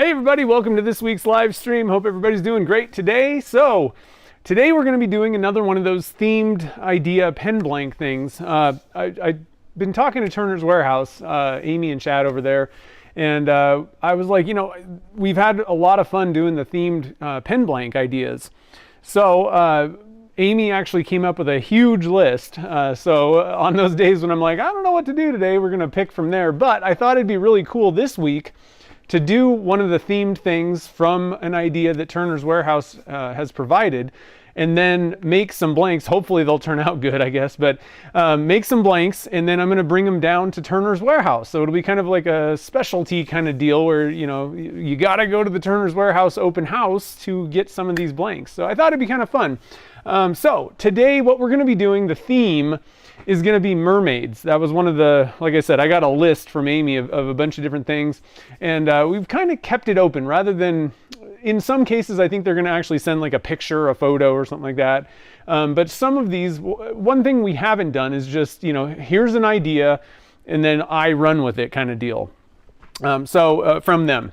Hey everybody, welcome to this week's live stream. Hope everybody's doing great today. Today we're going to be doing another one of those themed idea pen blank things. I've been talking to Turner's Warehouse, Amy and Chad over there, and I was like, we've had a lot of fun doing the themed pen blank ideas. So Amy actually came up with a huge list. So on those days when I'm like, I don't know what to do today, we're going to pick from there. But I thought it'd be really cool this week to do one of the themed things from an idea that Turner's Warehouse has provided, and then make some blanks. Hopefully they'll turn out good, I guess, but make some blanks, and then I'm going to bring them down to Turner's Warehouse. So it'll be kind of like a specialty kind of deal where, you got to go to the Turner's Warehouse open house to get some of these blanks. So I thought it'd be kind of fun. So today what we're going to be doing, the theme is going to be mermaids. That was one of the, like I said, I got a list from Amy of a bunch of different things, and we've kind of kept it open rather than, in some cases, I think they're going to actually send like a picture, a photo or something like that. But some of these, one thing we haven't done is just, here's an idea and then I run with it kind of deal. From them.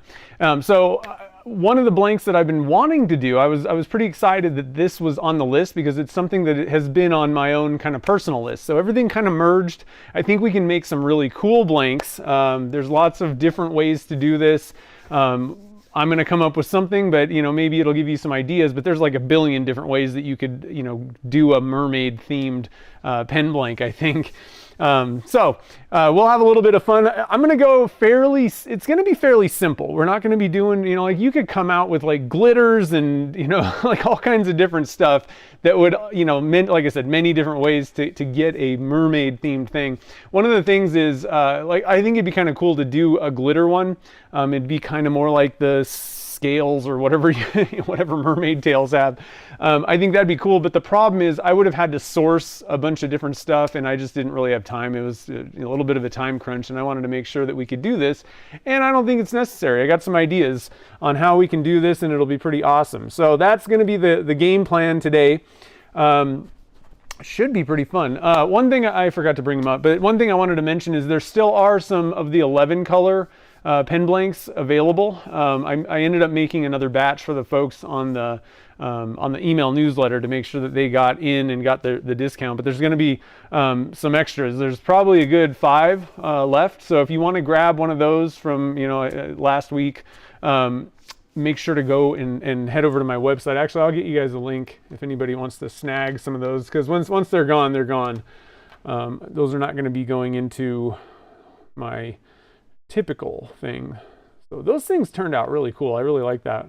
One of the blanks that I've been wanting to do, I was pretty excited that this was on the list because it's something that it has been on my own kind of personal list. So everything kind of merged. I think we can make some really cool blanks. There's lots of different ways to do this. I'm going to come up with something, but maybe it'll give you some ideas, but there's like a billion different ways that you could, do a mermaid themed pen blank, I think. We'll have a little bit of fun. I'm going to go it's going to be fairly simple. We're not going to be doing, like you could come out with like glitters and, like all kinds of different stuff that would, like I said, many different ways to get a mermaid themed thing. One of the things is, I think it'd be kind of cool to do a glitter one. It'd be kind of more like the scales or whatever whatever mermaid tails have. I think that'd be cool, but the problem is I would have had to source a bunch of different stuff and I just didn't really have time. It was a little bit of a time crunch and I wanted to make sure that we could do this, and I don't think it's necessary. I got some ideas on how we can do this and it'll be pretty awesome. So that's going to be the game plan today. Should be pretty fun. One thing I forgot to bring them up, but one thing I wanted to mention is there still are some of the 11 color pen blanks available. I ended up making another batch for the folks on the email newsletter to make sure that they got in and got the discount, but there's going to be some extras. There's probably a good 5 left, so if you want to grab one of those from last week, make sure to go and head over to my website. Actually, I'll get you guys a link if anybody wants to snag some of those, because once they're gone, they're gone. Those are not going to be going into my typical thing. So those things turned out really cool. I really like that.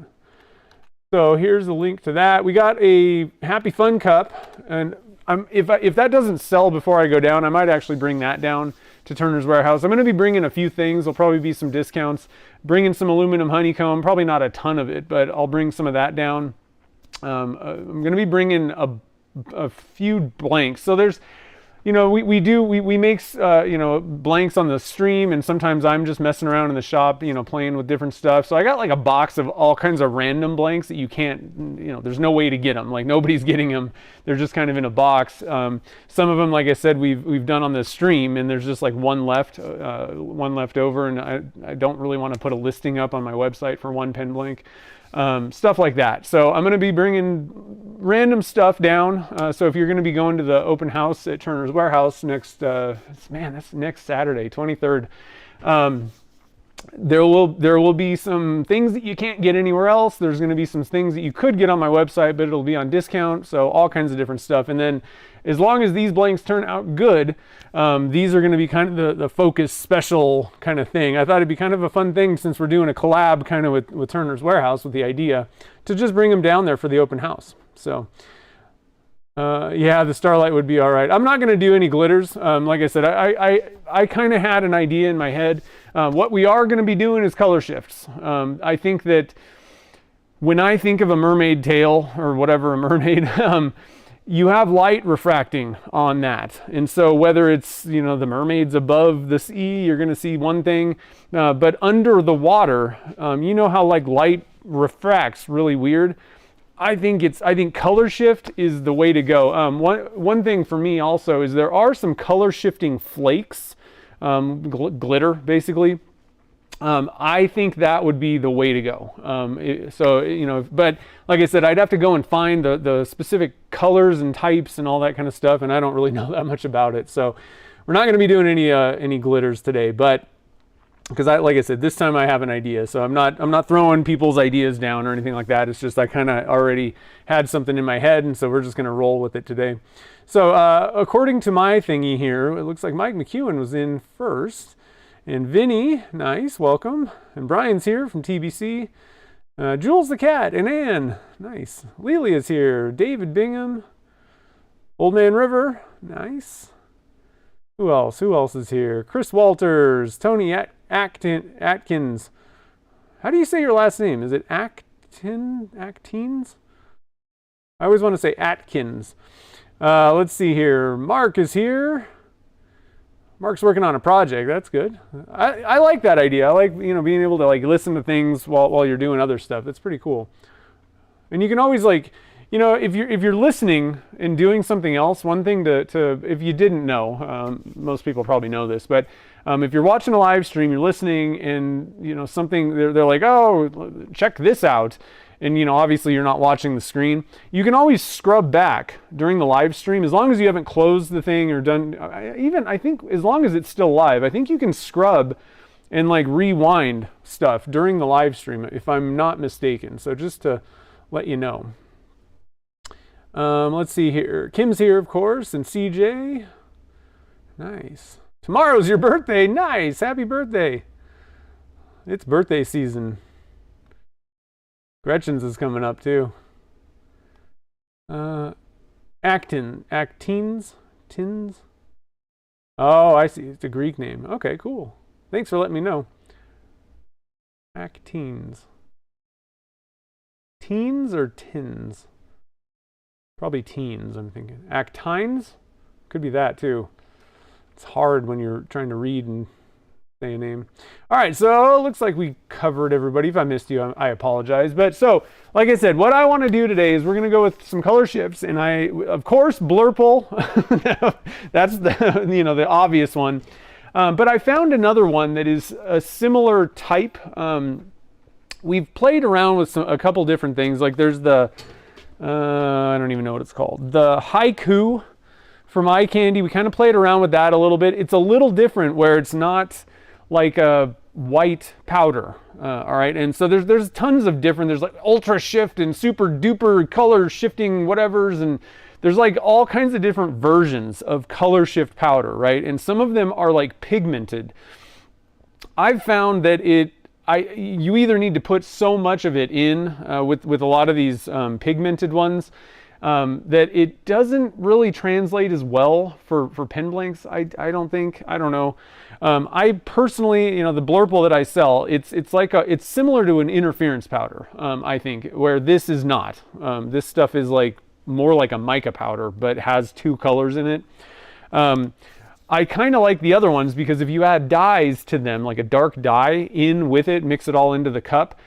So here's the link to that. We got a Happy Fun cup, and if that doesn't sell before I go down, I might actually bring that down to Turner's Warehouse. I'm going to be bringing a few things. There'll probably be some discounts. Bringing some aluminum honeycomb, probably not a ton of it, but I'll bring some of that down. I'm going to be bringing a few blanks. So there's, we make blanks on the stream, and sometimes I'm just messing around in the shop, playing with different stuff. So I got like a box of all kinds of random blanks that you can't, there's no way to get them. Like nobody's getting them. They're just kind of in a box. Some of them, like I said, we've done on the stream, and there's just like one left over, and I don't really want to put a listing up on my website for one pen blank. Stuff like that. So I'm going to be bringing random stuff down. So if you're going to be going to the open house at Turner's Warehouse that's next Saturday, 23rd. There will be some things that you can't get anywhere else. There's going to be some things that you could get on my website, but it'll be on discount. So all kinds of different stuff. And then as long as these blanks turn out good, these are going to be kind of the focus special kind of thing. I thought it'd be kind of a fun thing, since we're doing a collab kind of with Turner's Warehouse, with the idea to just bring them down there for the open house. So yeah, the Starlight would be all right. I'm not going to do any glitters. Like I said, I kind of had an idea in my head. What we are going to be doing is color shifts. I think that when I think of a mermaid tail or whatever, a mermaid, you have light refracting on that. And so whether it's, the mermaids above the sea, you're going to see one thing, but under the water, how like light refracts really weird. I think color shift is the way to go. One thing for me also is there are some color shifting flakes, glitter basically, I think that would be the way to go. But like I said, I'd have to go and find the specific colors and types and all that kind of stuff, and I don't really know that much about it. So we're not going to be doing any glitters today, but because like I said, this time I have an idea, so I'm not throwing people's ideas down or anything like that. It's just I kind of already had something in my head, and so we're just going to roll with it today. So according to my thingy here, it looks like Mike McEwen was in first, and Vinny, nice, welcome, and Brian's here from TBC. Jules the cat and Ann, nice. Lelia's here. David Bingham, Old Man River, nice. Who else? Who else is here? Chris Walters, Tony Atkins. How do you say your last name? Is it Actins? I always want to say Atkins. Let's see here. Mark is here. Mark's working on a project. That's good. I like that idea. I like being able to listen to things while you're doing other stuff. That's pretty cool. And you can always if you're listening and doing something else, one thing to if you didn't know, most people probably know this, but if you're watching a live stream, you're listening, and something they're like, oh, check this out, and obviously you're not watching the screen. You can always scrub back during the live stream as long as you haven't closed the thing or done. I think as long as it's still live, I think you can scrub and rewind stuff during the live stream if I'm not mistaken. So just to let you know. Let's see here. Kim's here, of course, and CJ. Nice. Tomorrow's your birthday. Nice. Happy birthday. It's birthday season. Gretchen's is coming up too. Actins? Tins? Oh, I see. It's a Greek name. Okay, cool. Thanks for letting me know. Actins. Teens or tins? Probably teens, I'm thinking. Actines? Could be that too. It's hard when you're trying to read and say a name. All right, so it looks like we covered everybody. If I missed you, I apologize. But so, like I said, what I want to do today is we're going to go with some color shifts, and of course, Blurple. That's the obvious one. But I found another one that is a similar type. We've played around with a couple different things. Like there's the I don't even know what it's called. The Haiku from Eye Candy. We kind of played around with that a little bit. It's a little different where it's not like a white powder. All right. And so there's tons of different, there's ultra shift and super duper color shifting whatevers. And there's all kinds of different versions of color shift powder. Right. And some of them are pigmented. I've found that you either need to put so much of it in with a lot of these pigmented ones that it doesn't really translate as well for pen blanks. I don't think. I don't know. I personally, the Blurple that I sell, it's similar to an interference powder. I think, where this is not. This stuff is more like a mica powder, but has two colors in it. I kind of like the other ones because if you add dyes to them, like a dark dye in with it, mix it all into the cup,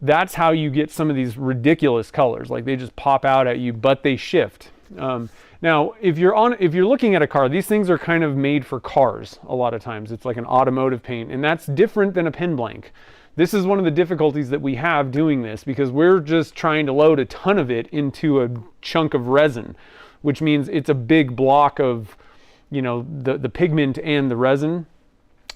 that's how you get some of these ridiculous colors. They just pop out at you, but they shift. Now, if you're looking at a car, these things are kind of made for cars a lot of times. It's like an automotive paint, and that's different than a pen blank. This is one of the difficulties that we have doing this because we're just trying to load a ton of it into a chunk of resin, which means it's a big block of the pigment and the resin.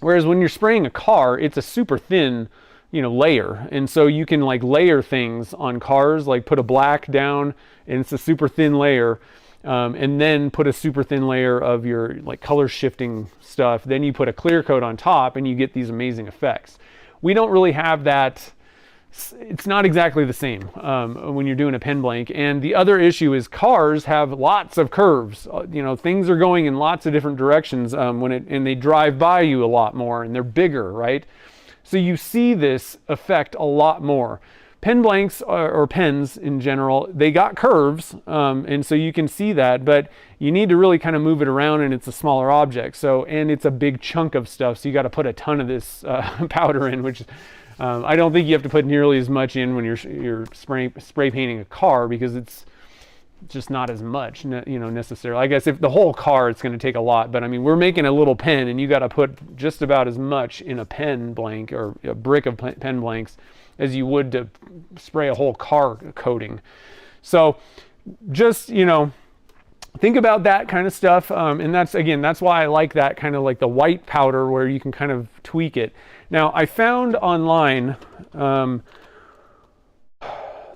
Whereas when you're spraying a car, it's a super thin, layer. And so you can layer things on cars, put a black down and it's a super thin layer. And then put a super thin layer of your color shifting stuff. Then you put a clear coat on top and you get these amazing effects. We don't really have that. It's not exactly the same when you're doing a pen blank. And the other issue is cars have lots of curves. Things are going in lots of different directions and they drive by you a lot more and they're bigger, right? So you see this effect a lot more. Pen blanks or pens in general, they got curves, and so you can see that, but you need to really kind of move it around, and it's a smaller object. And it's a big chunk of stuff, so you got to put a ton of this powder in, which I don't think you have to put nearly as much in when you're spray painting a car because it's just not as much, necessarily. I guess if the whole car, it's going to take a lot, but I mean, we're making a little pen, and you got to put just about as much in a pen blank or a brick of pen blanks as you would to spray a whole car coating. So just, think about that kind of stuff. And that's why I like that kind of like the white powder where you can kind of tweak it. Now, I found online,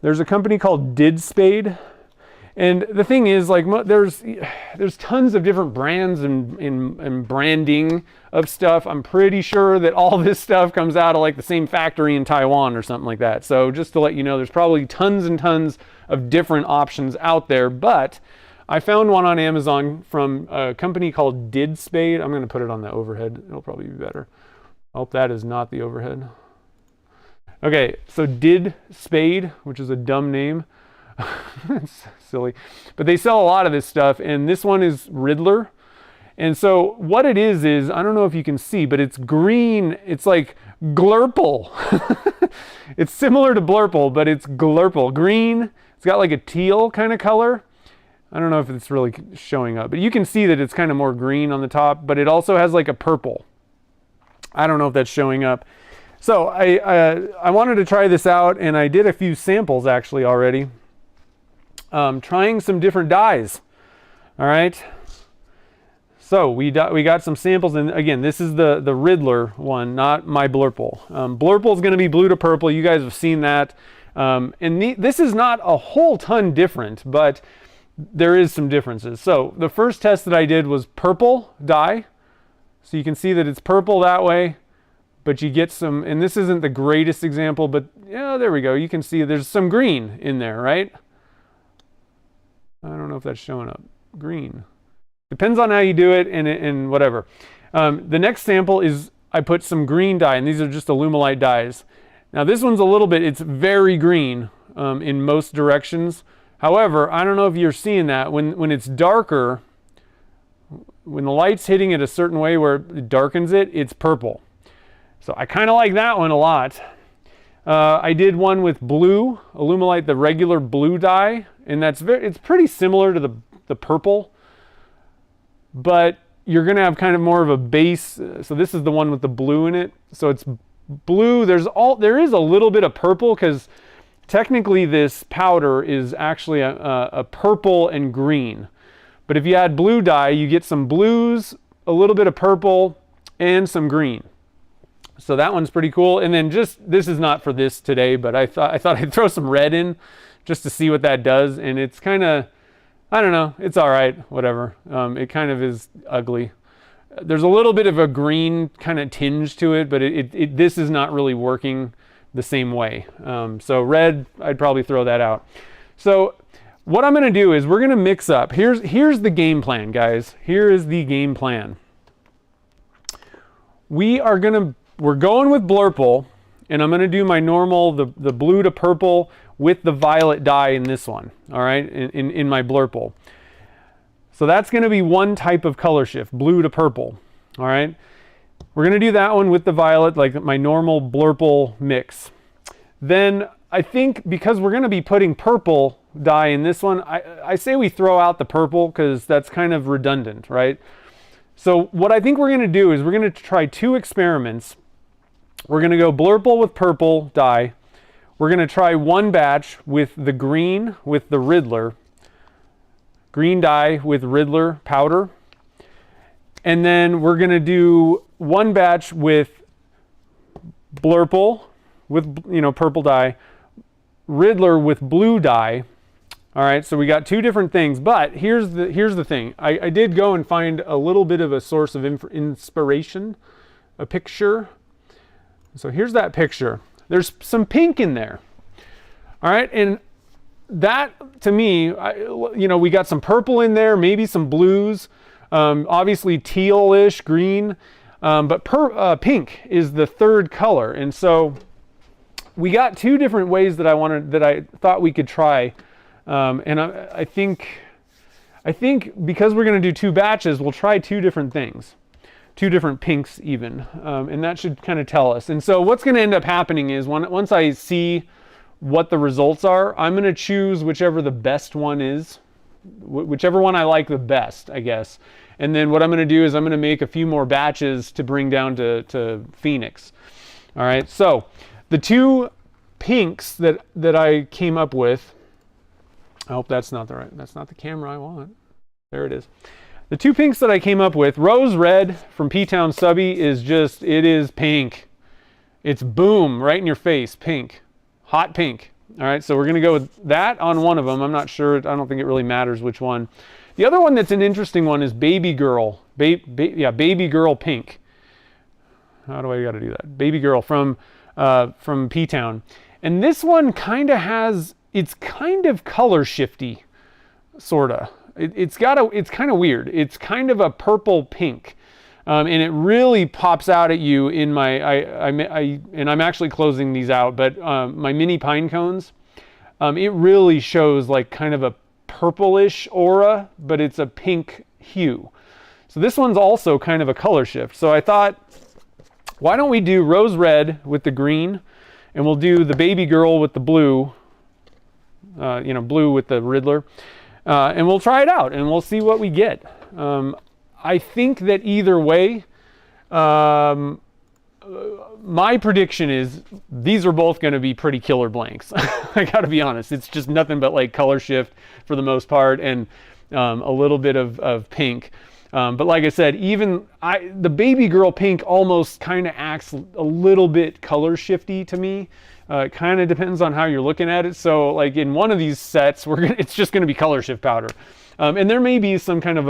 there's a company called Did Spade. And the thing is, like, there's tons of different brands and branding of stuff. I'm pretty sure that all this stuff comes out of like the same factory in Taiwan or something like that. So just to let you know, there's probably tons and tons of different options out there. But I found one on Amazon from a company called Did Spade. I'm going to put it on the overhead. It'll probably be better. I hope that is not the overhead. Okay, so Did Spade, which is a dumb name. It's silly, but they sell a lot of this stuff, and this one is Riddler. And so what it is I don't know if you can see, but it's green. It's like Glurple. It's similar to Blurple, but it's Glurple. Green. It's got like a teal kind of color. I don't know if it's really showing up, but you can see that it's kind of more green on the top, but it also has like a purple. I don't know if that's showing up. So I wanted to try this out, and I did a few samples actually already. Trying some different dyes. All right. So we got some samples, and again, this is the Riddler one, not my Blurple. Blurple is going to be blue to purple. You guys have seen that. This is not a whole ton different, but there is some differences. So the first test that I did was purple dye. So you can see that it's purple that way, but you get some, and this isn't the greatest example, but yeah, there we go. You can see there's some green in there, right? I don't know if that's showing up. Green. Depends on how you do it and whatever. The next sample is I put some green dye, and these are just Alumilite dyes. Now this one's a little bit, it's very green in most directions. However, I don't know if you're seeing that. When it's darker, when the light's hitting it a certain way where it darkens it, it's purple. So I kind of like that one a lot. I did one with blue, Alumilite, the regular blue dye, and it's pretty similar to the purple, but you're going to have kind of more of a base. So this is the one with the blue in it. So it's blue. There is a little bit of purple because technically this powder is actually a purple and green. But if you add blue dye, you get some blues, a little bit of purple, and some green. So that one's pretty cool. And then this is not for this today, but I thought I'd throw some red in just to see what that does. And it's kind of, I don't know, it's all right, whatever. It kind of is ugly. There's a little bit of a green kind of tinge to it, but this is not really working the same way. So red, I'd probably throw that out. So what I'm going to do is we're going to mix up. Here's the game plan, guys. Here is the game plan. We're going with Blurple, and I'm going to do my normal, the blue to purple with the violet dye in this one, all right, in my Blurple. So that's going to be one type of color shift, blue to purple, all right. We're going to do that one with the violet, like my normal Blurple mix. Then I think because we're going to be putting purple dye in this one, I say we throw out the purple because that's kind of redundant, right? So what I think we're going to do is we're going to try two experiments. We're going to go Blurple with purple dye. We're going to try one batch with the green with the Riddler. Green dye with Riddler powder. And then we're going to do one batch with Blurple with, purple dye. Riddler with blue dye. All right, so we got two different things, but here's the thing. I did go and find a little bit of a source of inspiration, a picture. So here's that picture. There's some pink in there. All right, and that to me, we got some purple in there, maybe some blues, obviously tealish, green, but pink is the third color. And so we got two different ways that I thought we could try. And I think because we're going to do two batches, we'll try two different things, two different pinks even, and that should kind of tell us. And so what's going to end up happening is once I see what the results are, I'm going to choose whichever the best one is, whichever one I like the best, I guess. And then what I'm going to do is I'm going to make a few more batches to bring down to Phoenix. All right, so the two pinks that I came up with, I hope that's not the camera I want. There it is. The two pinks that I came up with, Rose Red from P-Town Subby it is pink. It's boom, right in your face, pink, hot pink. All right, so we're gonna go with that on one of them. I'm not sure, I don't think it really matters which one. The other one that's an interesting one is Baby Girl, Baby Girl Pink. How do I gotta do that? Baby Girl from P-Town. And this one kind of it's kind of color shifty, sorta. It's kind of weird. It's kind of a purple pink, and it really pops out at you in and I'm actually closing these out, but my mini pine cones, it really shows like kind of a purplish aura, but it's a pink hue. So this one's also kind of a color shift. So I thought, why don't we do Rose Red with the green, and we'll do the Baby Girl with the blue, blue with the Riddler. And we'll try it out and we'll see what we get. I think that either way, my prediction is these are both going to be pretty killer blanks. I got to be honest. It's just nothing but like color shift for the most part, and a little bit of pink. But like I said, the Baby Girl pink almost kind of acts a little bit color shifty to me. It kind of depends on how you're looking at it. So like in one of these sets, it's just going to be color shift powder. And there may be some kind of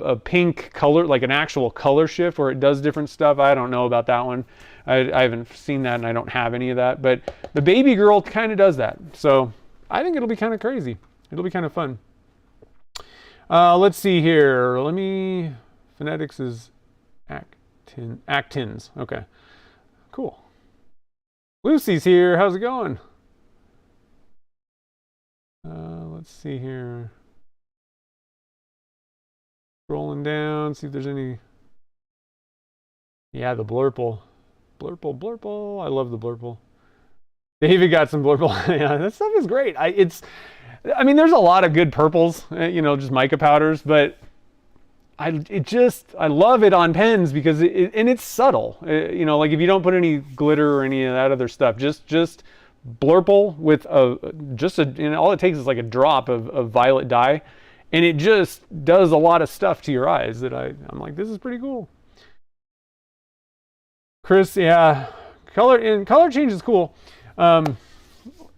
a pink color, like an actual color shift where it does different stuff. I don't know about that one. I haven't seen that, and I don't have any of that. But the Baby Girl kind of does that. So I think it'll be kind of crazy. It'll be kind of fun. Let's see here. Phonetics is Actins. Okay, cool. Lucy's here. How's it going? Let's see here. Scrolling down, see if there's any. Yeah, the blurple. Blurple. I love the blurple. David got some blurple. Yeah, that stuff is great. I mean, there's a lot of good purples, just mica powders, but I love it on pens because it's subtle. Like if you don't put any glitter or any of that other stuff, just blurple with all it takes is like a drop of violet dye, and it just does a lot of stuff to your eyes that I'm like, this is pretty cool. Chris, yeah, color change is cool.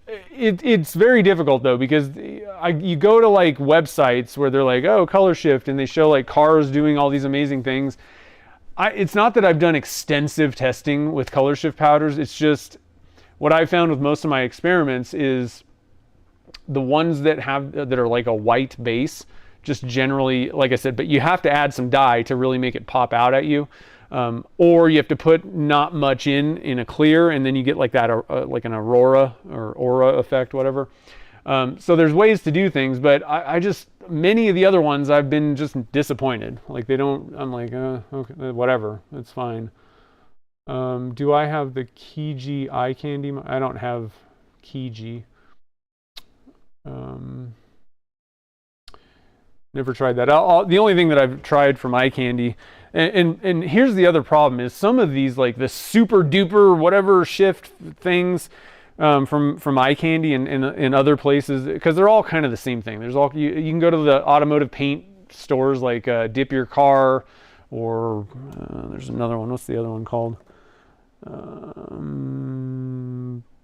It's very difficult though, because you go to like websites where they're like, oh, color shift, and they show like cars doing all these amazing things. It's not that I've done extensive testing with color shift powders. It's just what I've found with most of my experiments is the ones that are like a white base, just generally, like I said, but you have to add some dye to really make it pop out at you. Or you have to put not much in a clear, and then you get like that, like an aurora or aura effect, whatever. So there's ways to do things, but many of the other ones I've been just disappointed. Like I'm like, okay, whatever, it's fine. Do I have the Kiji eye candy? I don't have Kiji. Never tried that. The only thing that I've tried from eye candy, and here's the other problem, is some of these, like the super duper whatever shift things from eye candy and other places, because they're all kind of the same thing. There's you can go to the automotive paint stores like Dip Your Car, or there's another one. What's the other one called?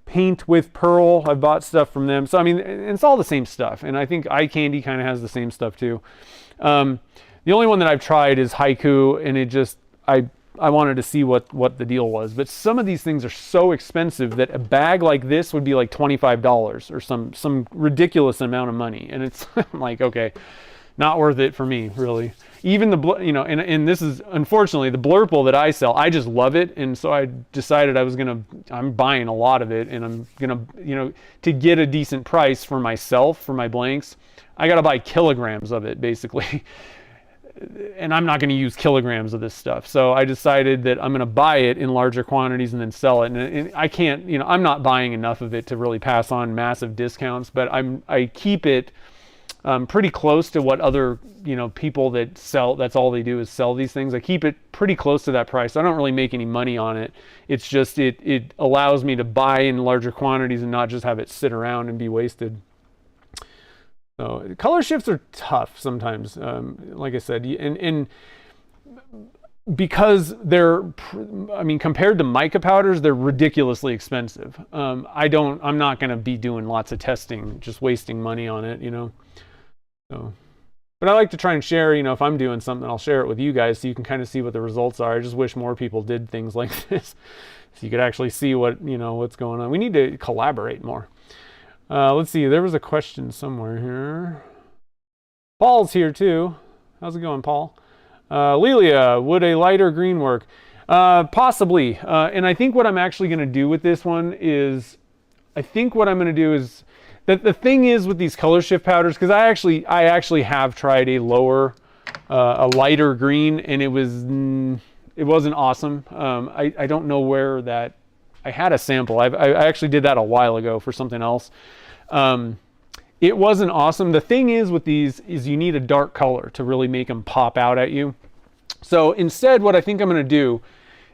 Paint with Pearl. I've bought stuff from them. So I mean, it's all the same stuff, and I think eye candy kind of has the same stuff too. The only one that I've tried is Haiku, and I wanted to see what the deal was. But some of these things are so expensive that a bag like this would be like $25 or some ridiculous amount of money, and it's I'm like, okay, not worth it for me, really. Even and this is unfortunately the blurple that I sell. I just love it, and so I decided I'm buying a lot of it, and I'm gonna, to get a decent price for myself for my blanks, I gotta buy kilograms of it basically, and I'm not gonna use kilograms of this stuff. So I decided that I'm gonna buy it in larger quantities and then sell it, and I can't, I'm not buying enough of it to really pass on massive discounts, but I keep it pretty close to what other, people that sell, that's all they do is sell these things. I keep it pretty close to that price. I don't really make any money on it. It's just, it allows me to buy in larger quantities and not just have it sit around and be wasted. So color shifts are tough sometimes. Like I said, and because compared to mica powders, they're ridiculously expensive. I'm not going to be doing lots of testing, just wasting money on it, So, but I like to try and share, if I'm doing something, I'll share it with you guys so you can kind of see what the results are. I just wish more people did things like this so you could actually see what, what's going on. We need to collaborate more. Let's see, there was a question somewhere here. Paul's here too. How's it going, Paul? Lelia, would a lighter green work? Possibly. And I think what I'm actually going to do with this one is, the thing is with these color shift powders, because I actually have tried a lighter green, and it wasn't awesome. I don't know where that, I had a sample. I actually did that a while ago for something else. It wasn't awesome. The thing is with these is you need a dark color to really make them pop out at you. So instead, what I think I'm going to do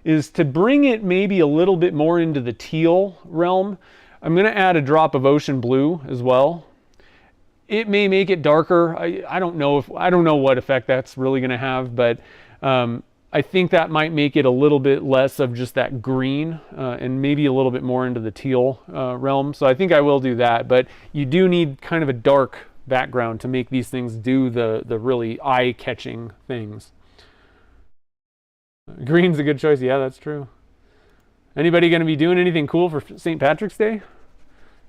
is to bring it maybe a little bit more into the teal realm. I'm going to add a drop of ocean blue as well. It may make it darker. I don't know what effect that's really going to have, but I think that might make it a little bit less of just that green and maybe a little bit more into the teal realm. So I think I will do that, but you do need kind of a dark background to make these things do the really eye-catching things. Green's a good choice. Yeah, that's true. Anybody going to be doing anything cool for St. Patrick's Day?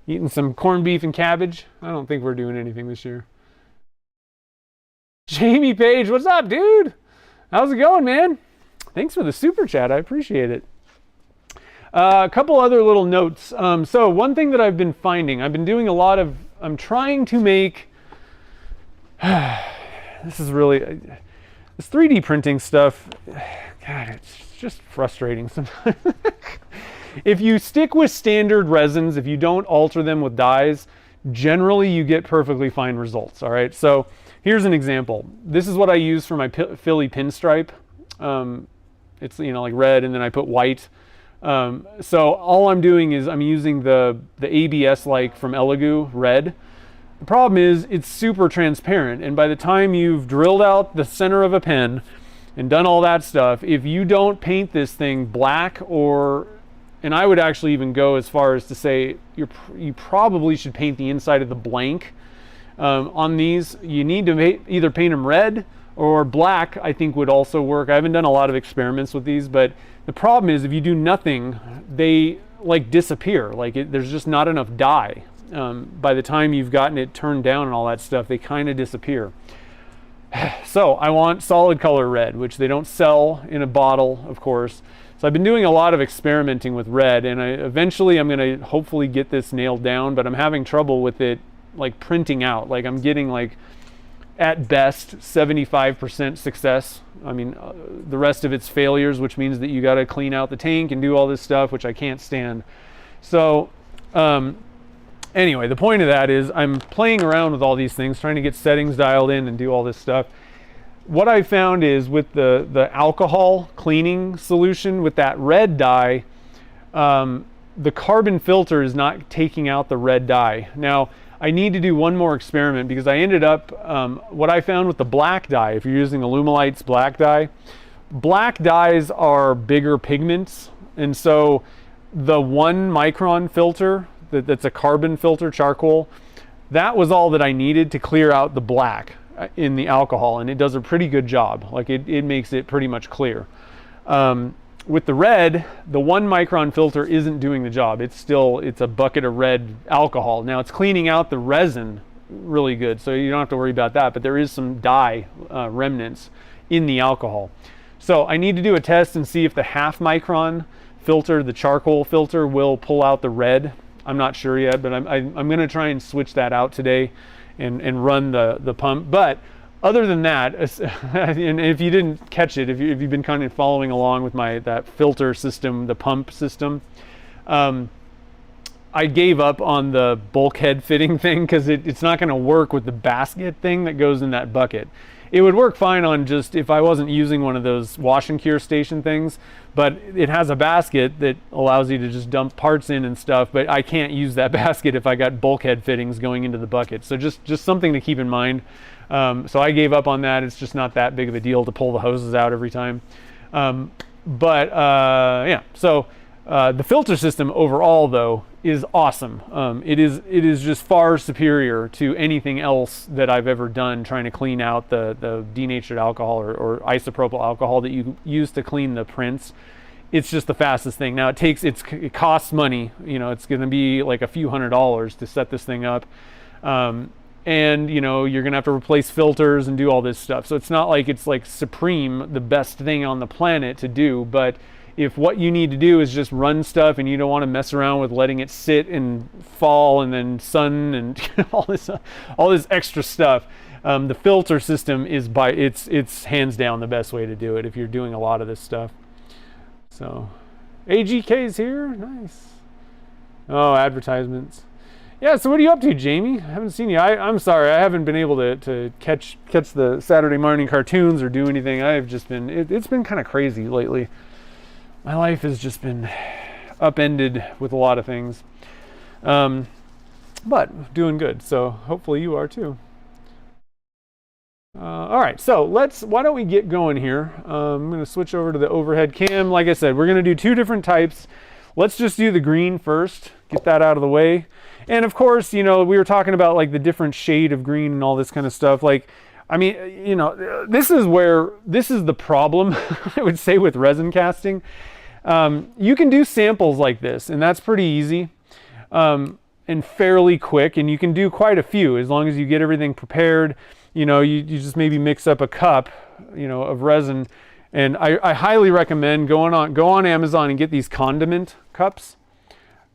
Eating some corned beef and cabbage? I don't think we're doing anything this year. Jamie Page, what's up, dude? How's it going, man? Thanks for the super chat. I appreciate it. A couple other little notes. So one thing that I've been finding, I'm trying to make, this 3D printing stuff, God, it's just frustrating sometimes. If you stick with standard resins, if you don't alter them with dyes, generally you get perfectly fine results, all right? So here's an example. This is what I use for my Philly pinstripe. It's, like red, and then I put white. So all I'm doing is I'm using the ABS like from Elegoo red. The problem is it's super transparent, and by the time you've drilled out the center of a pen and done all that stuff, if you don't paint this thing black, and I would actually even go as far as to say you probably should paint the inside of the blank on these. You need to either paint them red or black, I think would also work. I haven't done a lot of experiments with these, but the problem is if you do nothing, they like disappear. There's just not enough dye. By the time you've gotten it turned down and all that stuff, they kind of disappear. So I want solid color red, which they don't sell in a bottle, of course. So I've been doing a lot of experimenting with red, and eventually I'm going to hopefully get this nailed down, but I'm having trouble with it printing out. I'm getting at best 75% success. I mean, the rest of it's failures, which means that you got to clean out the tank and do all this stuff, which I can't stand. So anyway, the point of that is I'm playing around with all these things, trying to get settings dialed in and do all this stuff. What I found is with the alcohol cleaning solution with that red dye, the carbon filter is not taking out the red dye. Now, I need to do one more experiment because I ended up, what I found with the black dye, if you're using Alumilite's black dyes are bigger pigments. And so the 1 micron filter, that's a carbon filter charcoal, that was all that I needed to clear out the black in the alcohol, and it does a pretty good job. It makes it pretty much clear. With the red, the 1 micron filter isn't doing the job. It's a bucket of red alcohol. Now it's cleaning out the resin really good, so you don't have to worry about that, but there is some dye remnants in the alcohol. So I need to do a test and see if the 0.5 micron filter, the charcoal filter, will pull out the red. I'm not sure yet, but I'm going to try and switch that out today and run the pump. But other than that, and if you didn't catch it, if you've been kind of following along with that filter system, the pump system, I I gave up on the bulkhead fitting thing because it's not going to work with the basket thing that goes in that bucket. It would work fine on just if I wasn't using one of those wash and cure station things, but it has a basket that allows you to just dump parts in and stuff, but I can't use that basket if I got bulkhead fittings going into the bucket. So just something to keep in mind. So I gave up on that. It's just not that big of a deal to pull the hoses out every time. Yeah, so the filter system overall, though, is awesome. It is just far superior to anything else that I've ever done trying to clean out the denatured alcohol or isopropyl alcohol that you use to clean the prints. It's just the fastest thing. Now it costs money. You know, it's going to be like a few $100s to set this thing up. And you know, you're gonna have to replace filters and do all this stuff. So it's not like it's like supreme, the best thing on the planet to do, but if what you need to do is just run stuff and you don't want to mess around with letting it sit and fall and then sun and all this extra stuff, the filter system is it's hands down the best way to do it if you're doing a lot of this stuff. So AGK's here, nice. Oh, advertisements. Yeah, so what are you up to, Jamie? I haven't seen you. I'm sorry, I haven't been able to catch the Saturday morning cartoons or do anything. I've just been, it's been kind of crazy lately. My life has just been upended with a lot of things. But doing good, so hopefully you are too. All right, so why don't we get going here? I'm gonna switch over to the overhead cam. Like I said, we're gonna do two different types. Let's just do the green first, get that out of the way. And of course, you know, we were talking about like the different shade of green and all this kind of stuff. Like, I mean, you know, this is the problem, I would say, with resin casting. You can do samples like this, and that's pretty easy and fairly quick, and you can do quite a few as long as you get everything prepared. You know, you just maybe mix up a cup, you know, of resin. And I highly recommend go on Amazon and get these condiment cups.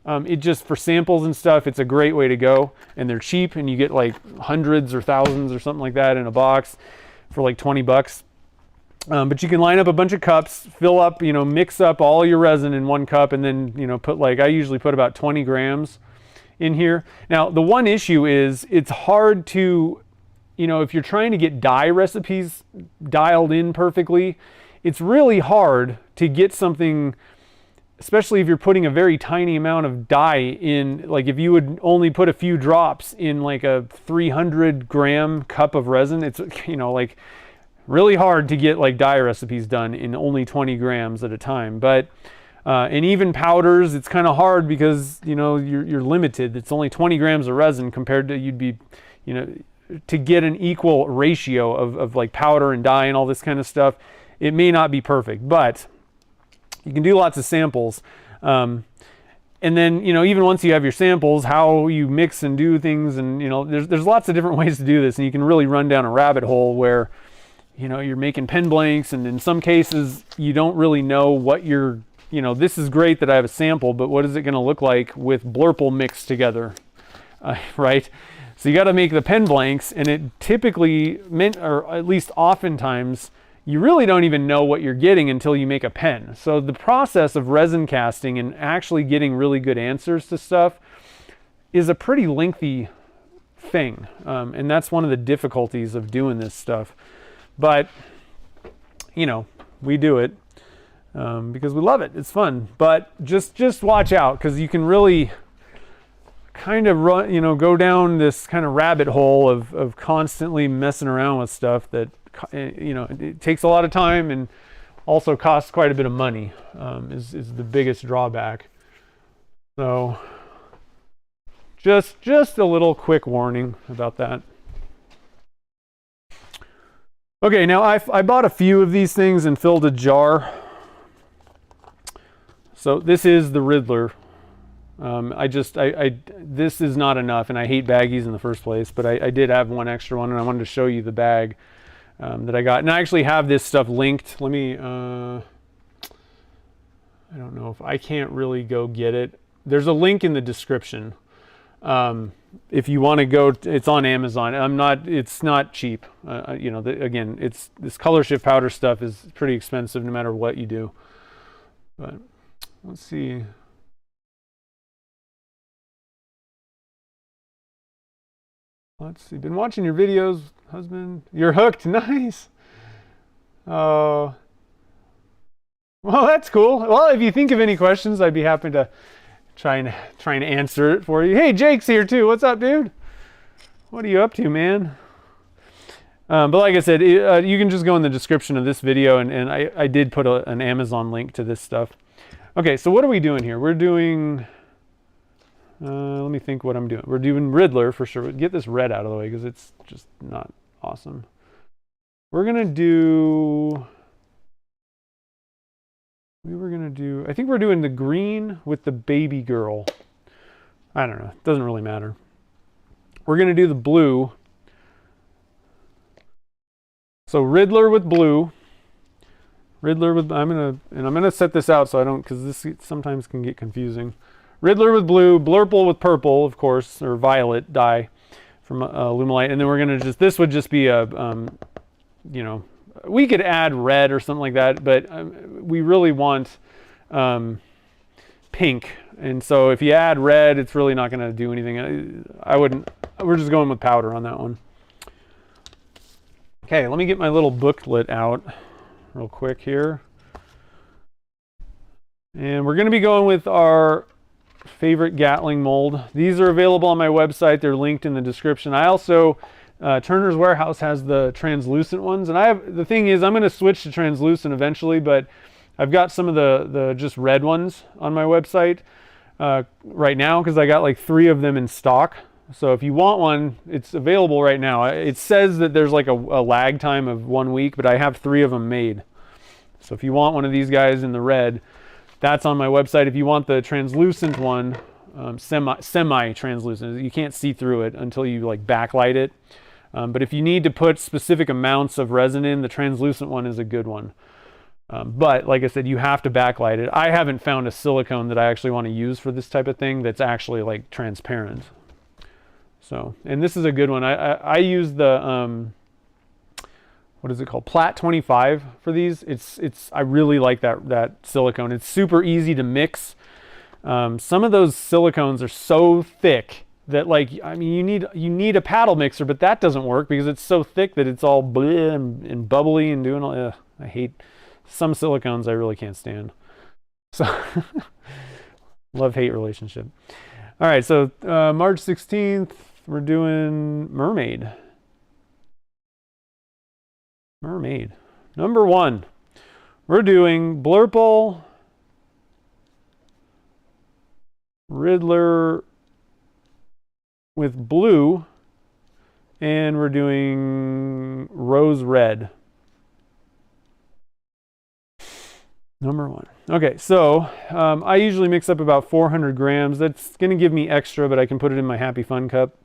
It just, for samples and stuff, it's a great way to go, and they're cheap, and you get like hundreds or thousands or something like that in a box for like 20 bucks. But you can line up a bunch of cups, fill up, you know, mix up all your resin in one cup, and then, you know, I usually put about 20 grams in here. Now, the one issue is it's hard to, you know, if you're trying to get dye recipes dialed in perfectly, it's really hard to get something, especially if you're putting a very tiny amount of dye in. Like if you would only put a few drops in like a 300 gram cup of resin, it's, you know, like really hard to get like dye recipes done in only 20 grams at a time. But and even powders, it's kind of hard because, you know, you're limited. It's only 20 grams of resin compared to, you'd be, you know, to get an equal ratio of like powder and dye and all this kind of stuff, it may not be perfect, but you can do lots of samples. And then, you know, even once you have your samples, how you mix and do things, and, you know, there's lots of different ways to do this, and you can really run down a rabbit hole where, you know, you're making pen blanks, and in some cases you don't really know what you're, you know, this is great that I have a sample, but what is it going to look like with Blurple mixed together, right? So you got to make the pen blanks, and it typically or at least oftentimes, you really don't even know what you're getting until you make a pen. So the process of resin casting and actually getting really good answers to stuff is a pretty lengthy thing. And that's one of the difficulties of doing this stuff. But, you know, we do it because we love it. It's fun. But just watch out, because you can really kind of run, you know, go down this kind of rabbit hole of constantly messing around with stuff that, you know, it takes a lot of time and also costs quite a bit of money, is the biggest drawback. So just a little quick warning about that. Okay, now I bought a few of these things and filled a jar. So this is the Riddler. This is not enough, and I hate baggies in the first place, but I did have one extra one, and I wanted to show you the bag that I got. And I actually have this stuff linked. Let me, I don't know if I can't really go get it. There's a link in the description. If you want to go, it's on Amazon. It's not cheap. You know, again, this color shift powder stuff is pretty expensive no matter what you do. But let's see. Let's see. Been watching your videos, husband. You're hooked. Nice. Oh. Well, that's cool. Well, if you think of any questions, I'd be happy to try and answer it for you. Hey, Jake's here too. What's up, dude? What are you up to, man? But like I said, you can just go in the description of this video, and I did put an Amazon link to this stuff. Okay, so what are we doing here? We're doing, let me think what I'm doing. We're doing Riddler for sure. Get this red out of the way because it's just not awesome. We're going to do, I think we're doing the green with the baby girl. I don't know. It doesn't really matter. We're going to do the blue. So Riddler with blue. Riddler with, I'm gonna set this out so I don't, because this sometimes can get confusing. Riddler with blue, Blurple with purple, of course, or violet dye from Lumelite, and then we're gonna just, this would just be a, you know, we could add red or something like that, but we really want pink, and so if you add red, it's really not gonna do anything. I wouldn't. We're just going with powder on that one. Okay, let me get my little booklet out real quick here. And we're going to be going with our favorite Gatling mold. These are available on my website. They're linked in the description. I also, Turner's Warehouse has the translucent ones. And the thing is, I'm going to switch to translucent eventually, but I've got some of the just red ones on my website right now because I got like 3 of them in stock. So if you want one, it's available right now. It says that there's like a lag time of 1 week, but I have 3 of them made. So if you want one of these guys in the red, that's on my website. If you want the translucent one, semi-translucent, you can't see through it until you like backlight it. But if you need to put specific amounts of resin in, the translucent one is a good one. But like I said, you have to backlight it. I haven't found a silicone that I actually want to use for this type of thing that's actually like transparent. So, and this is a good one. I use the, what is it called? Plat 25 for these. I really like that silicone. It's super easy to mix. Some of those silicones are so thick that like, I mean, you need a paddle mixer, but that doesn't work because it's so thick that it's all bleh and bubbly and doing all, I hate some silicones. I really can't stand. So love-hate relationship. All right. So, March 16th, we're doing Mermaid. Mermaid. Number 1. We're doing Blurple, Riddler with blue, and we're doing Rose Red. Number 1. Okay, so I usually mix up about 400 grams. That's going to give me extra, but I can put it in my Happy Fun cup.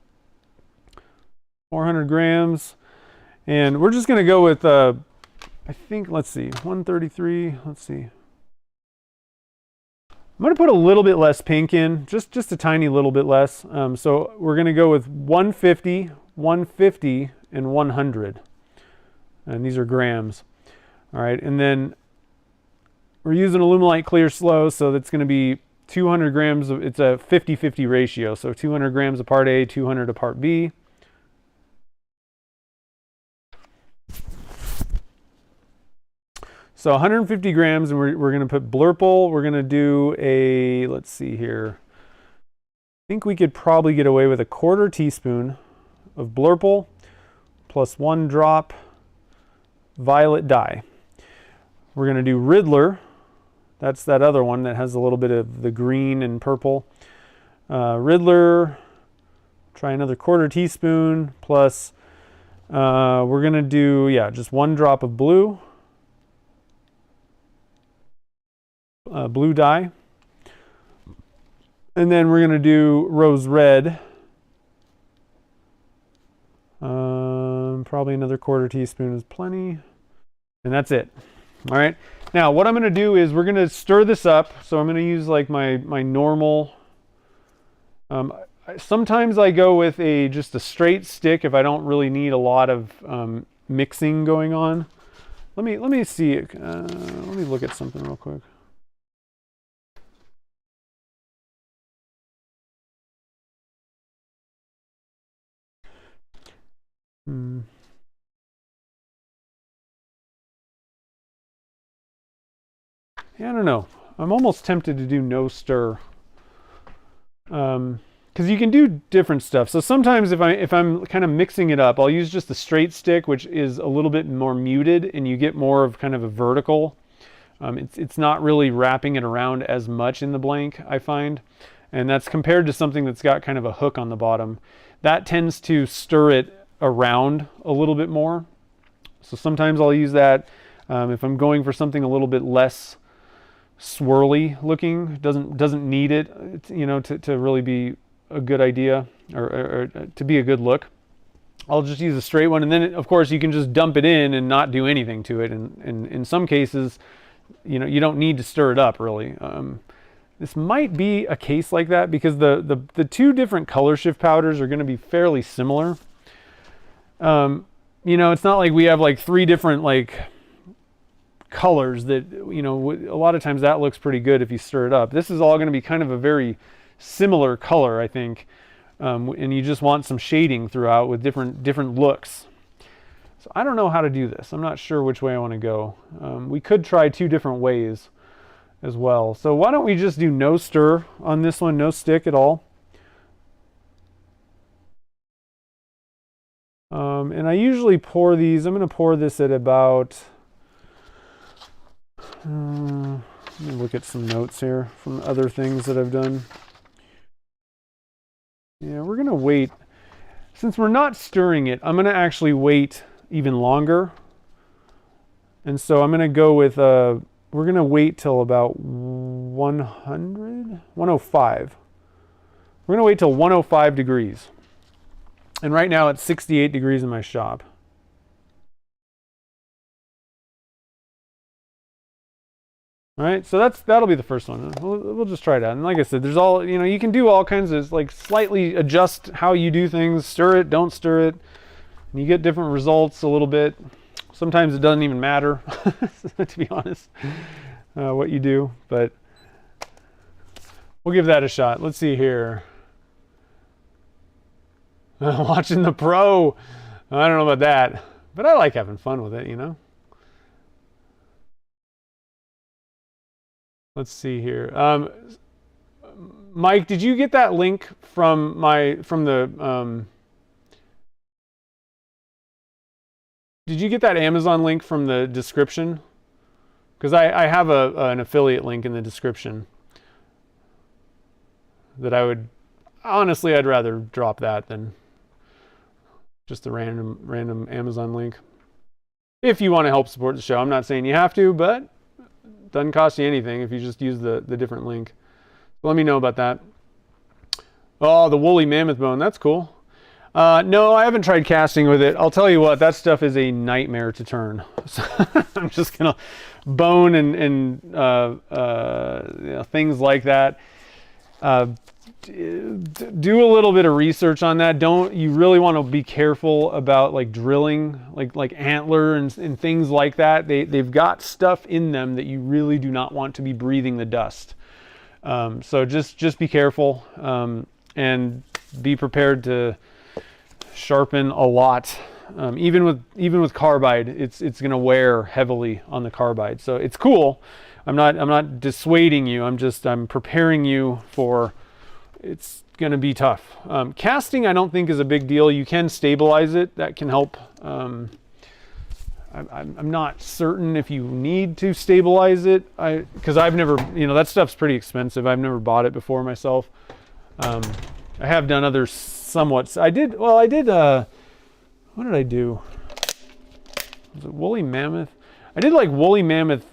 400 grams. And we're just going to go with, I think, let's see, 133. Let's see. I'm going to put a little bit less pink in, just a tiny little bit less. So we're going to go with 150, 150, and 100. And these are grams. All right, and then we're using Lumelite Clear Slow, so that's going to be 200 grams. It's a 50-50 ratio, so 200 grams of part A, 200 of part B. So 150 grams, and we're going to put Blurple. We're going to do a, let's see here. I think we could probably get away with a 1/4 teaspoon of Blurple plus 1 drop violet dye. We're going to do Riddler. That's that other one that has a little bit of the green and purple. Riddler, try another 1/4 teaspoon plus, we're going to do, yeah, just 1 drop of blue. Blue dye, and then we're going to do Rose Red, probably another 1/4 teaspoon is plenty, and that's it. All right, now what I'm going to do is we're going to stir this up. So I'm going to use like my normal, sometimes I go with just a straight stick if I don't really need a lot of mixing going on. Let me see, let me look at something real quick. Yeah, I don't know. I'm almost tempted to do no stir. Because you can do different stuff. So sometimes if I'm kind of mixing it up, I'll use just the straight stick, which is a little bit more muted, and you get more of kind of a vertical. It's not really wrapping it around as much in the blank, I find. And that's compared to something that's got kind of a hook on the bottom. That tends to stir it around a little bit more. So sometimes I'll use that. If I'm going for something a little bit less swirly looking, doesn't need it, to really be a good idea or to be a good look. I'll just use a straight one, and then of course you can just dump it in and not do anything to it. And in some cases, you don't need to stir it up really. This might be a case like that because the two different color shift powders are going to be fairly similar. It's not like we have like three different like colors that, a lot of times that looks pretty good if you stir it up. This is all going to be kind of a very similar color, I think. And you just want some shading throughout with different looks. So I don't know how to do this. I'm not sure which way I want to go. We could try two different ways as well. So why don't we just do no stir on this one, no stick at all. And I usually pour these. I'm going to pour this at about, let me look at some notes here from other things that I've done. Yeah, we're going to wait. Since we're not stirring it, I'm going to actually wait even longer. And so I'm going to go with, we're going to wait till about 105. We're going to wait till 105 degrees. And right now it's 68 degrees in my shop. All right, so that'll be the first one. We'll just try it out. And like I said, there's all, you can do all kinds of, like, slightly adjust how you do things, stir it, don't stir it, and you get different results a little bit. Sometimes it doesn't even matter, to be honest, what you do, but we'll give that a shot. Let's see here. Watching the pro. I don't know about that, but I like having fun with it, Let's see here. Mike, did you get that link from the did you get that Amazon link from the description? Because I have an affiliate link in the description that honestly, I'd rather drop that than just a random Amazon link. If you want to help support the show, I'm not saying you have to, but doesn't cost you anything if you just use the different link. So let me know about that. Oh, the woolly mammoth bone. That's cool. No, I haven't tried casting with it. I'll tell you what, that stuff is a nightmare to turn. So I'm just going to bone and things like that. Do a little bit of research on that. You really want to be careful about like drilling, like antler and things like that. They've got stuff in them that you really do not want to be breathing the dust. So just be careful and be prepared to sharpen a lot. Even with carbide, it's going to wear heavily on the carbide. So it's cool. I'm not dissuading you. I'm preparing you for. It's going to be tough. Casting, I don't think is a big deal. You can stabilize it. That can help. I'm not certain if you need to stabilize it. Because I've never, that stuff's pretty expensive. I've never bought it before myself. I have done other somewhat. What did I do? Was it woolly mammoth? I did like woolly mammoth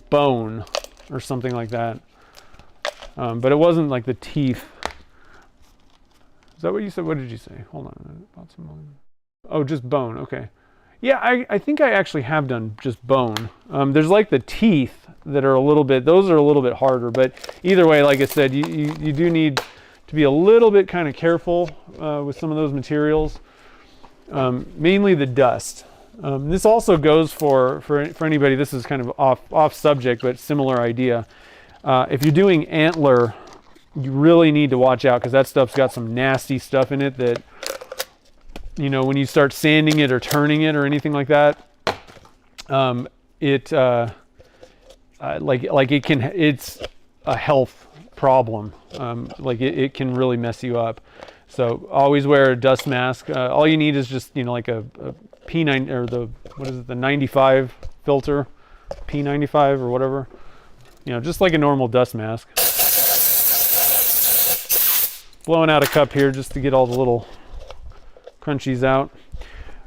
bone or something like that. But it wasn't like the teeth. Is that what you said? What did you say? Hold on a minute. About some bone. Oh, just bone. Okay. Yeah, I think I actually have done just bone. There's like the teeth that are those are a little bit harder. But either way, like I said, you do need to be a little bit kind of careful with some of those materials. Mainly the dust. This also goes for anybody. This is kind of off subject, but similar idea. If you're doing antler, you really need to watch out because that stuff's got some nasty stuff in it that, when you start sanding it or turning it or anything like that, it's a health problem. Like it can really mess you up. So always wear a dust mask. All you need is just, like a P9 or the 95 filter, P95 or whatever. Just like a normal dust mask. Blowing out a cup here just to get all the little crunchies out.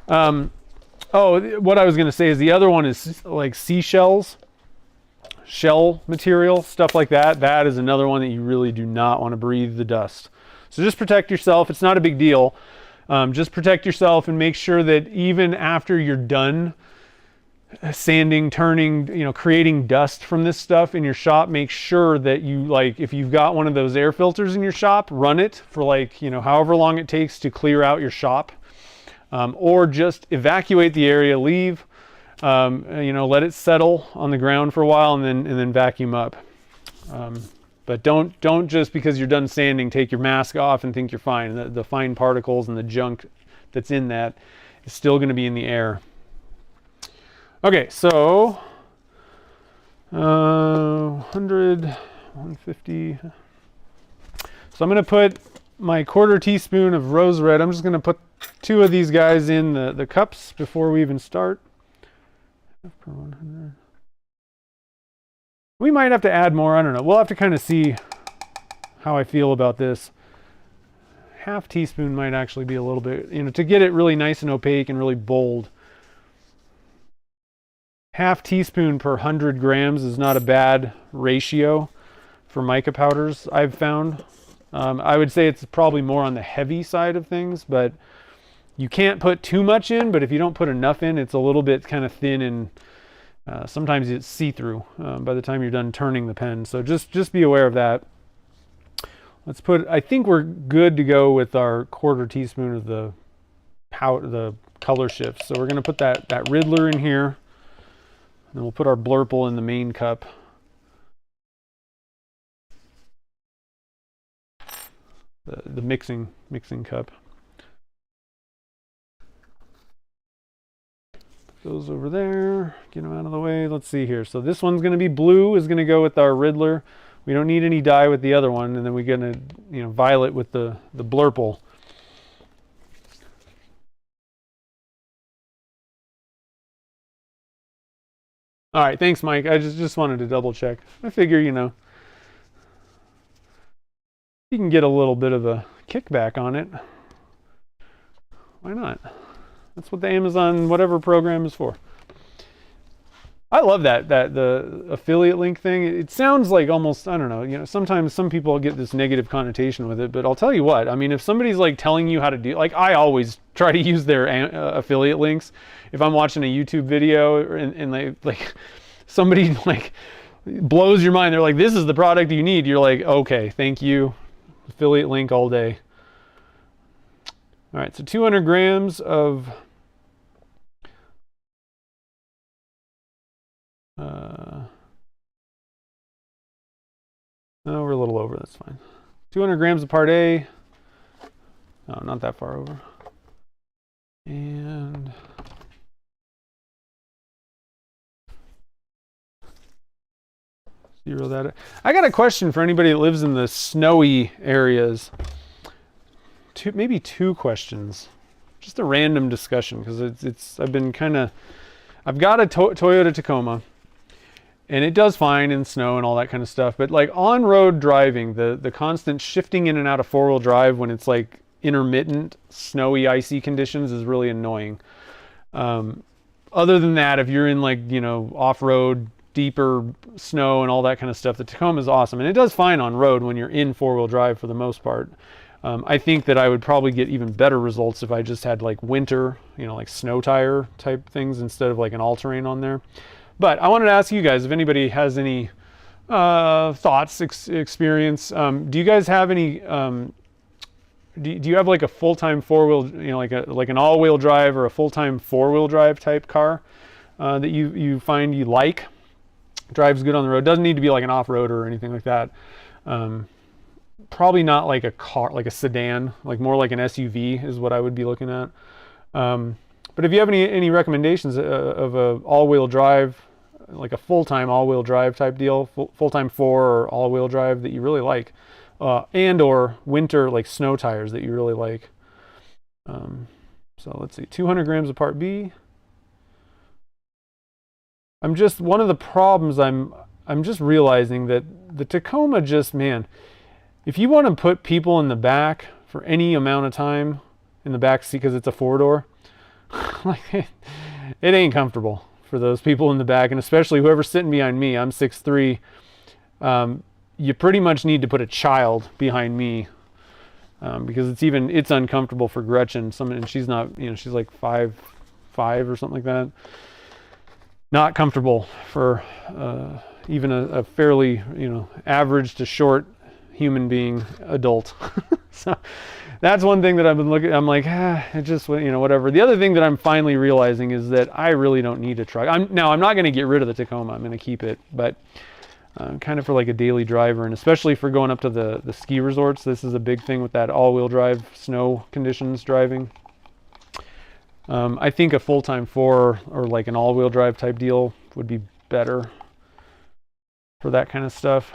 What I was going to say is the other one is like seashells, shell material, stuff like that. That is another one that you really do not want to breathe the dust. So just protect yourself. It's not a big deal. Just protect yourself and make sure that even after you're done sanding, turning, creating dust from this stuff in your shop, make sure that you, if you've got one of those air filters in your shop, run it for however long it takes to clear out your shop. Or just evacuate the area, leave, let it settle on the ground for a while and then vacuum up. But don't just because you're done sanding take your mask off and think you're fine. The fine particles and the junk that's in that is still going to be in the air. Okay, so 100, 150. So I'm going to put my 1/4 teaspoon of rose red. I'm just going to put 2 of these guys in the cups before we even start. Per 100. We might have to add more. I don't know. We'll have to kind of see how I feel about this. 1/2 teaspoon might actually be a little bit, to get it really nice and opaque and really bold. 1/2 teaspoon per 100 grams is not a bad ratio for mica powders, I've found. I would say it's probably more on the heavy side of things, but you can't put too much in, but if you don't put enough in, it's a little bit kind of thin and sometimes it's see-through by the time you're done turning the pen. So just be aware of that. I think we're good to go with our 1/4 teaspoon of the color shift. So we're going to put that Riddler in here. And we'll put our Blurple in the main cup. The mixing cup. Put those over there. Get them out of the way. Let's see here. So this one's going to be blue. Is going to go with our Riddler. We don't need any dye with the other one, and then we're going to violet with the Blurple. All right, thanks, Mike. I just wanted to double check. I figure, you can get a little bit of a kickback on it. Why not? That's what the Amazon whatever program is for. I love the affiliate link thing. It sounds like almost, I don't know, sometimes some people get this negative connotation with it, but I'll tell you what, I mean, if somebody's telling you how to do, I always try to use their affiliate links. If I'm watching a YouTube video and they somebody blows your mind, they're like, this is the product you need. You're like, okay, thank you. Affiliate link all day. All right, so 200 grams of no, we're a little over, that's fine. 200 grams of Part A. No, not that far over. And zero that. I got a question for anybody that lives in the snowy areas. Maybe 2 questions. Just a random discussion because I've got a Toyota Tacoma. And it does fine in snow and all that kind of stuff. But on-road driving, the constant shifting in and out of 4-wheel drive when it's intermittent, snowy, icy conditions is really annoying. Other than that, if you're in off-road, deeper snow and all that kind of stuff, the Tacoma is awesome. And it does fine on road when you're in 4-wheel drive for the most part. I think that I would probably get even better results if I just had winter, snow tire type things instead of an all-terrain on there. But I wanted to ask you guys if anybody has any thoughts, experience. Do you guys have any? Do you have a full-time 4-wheel, like an all-wheel drive or a full-time 4-wheel drive type car that you find you like? Drives good on the road. Doesn't need to be an off-roader or anything like that. Probably not a car, a sedan, more like an SUV is what I would be looking at. But if you have any recommendations of a all-wheel drive like a full-time all-wheel drive type deal, full-time 4 or all-wheel drive that you really like, and or winter like snow tires that you really like. So let's see, 200 grams of part B. One of the problems I'm just realizing that the Tacoma man, if you want to put people in the back for any amount of time in the back seat, because it's a 4-door, like it ain't comfortable for those people in the back, and especially whoever's sitting behind me. I'm 6'3". You pretty much need to put a child behind me, because it's uncomfortable for Gretchen. And she's not, she's like 5'5" or something like that. Not comfortable for even a fairly, average to short human being adult. So that's one thing that I've been looking. I'm like, it just, whatever. The other thing that I'm finally realizing is that I really don't need a truck. I'm not going to get rid of the Tacoma. I'm going to keep it, but kind of for like a daily driver, and especially for going up to the ski resorts. This is a big thing with that all-wheel drive snow conditions driving. I think a full-time 4 or like an all-wheel drive type deal would be better for that kind of stuff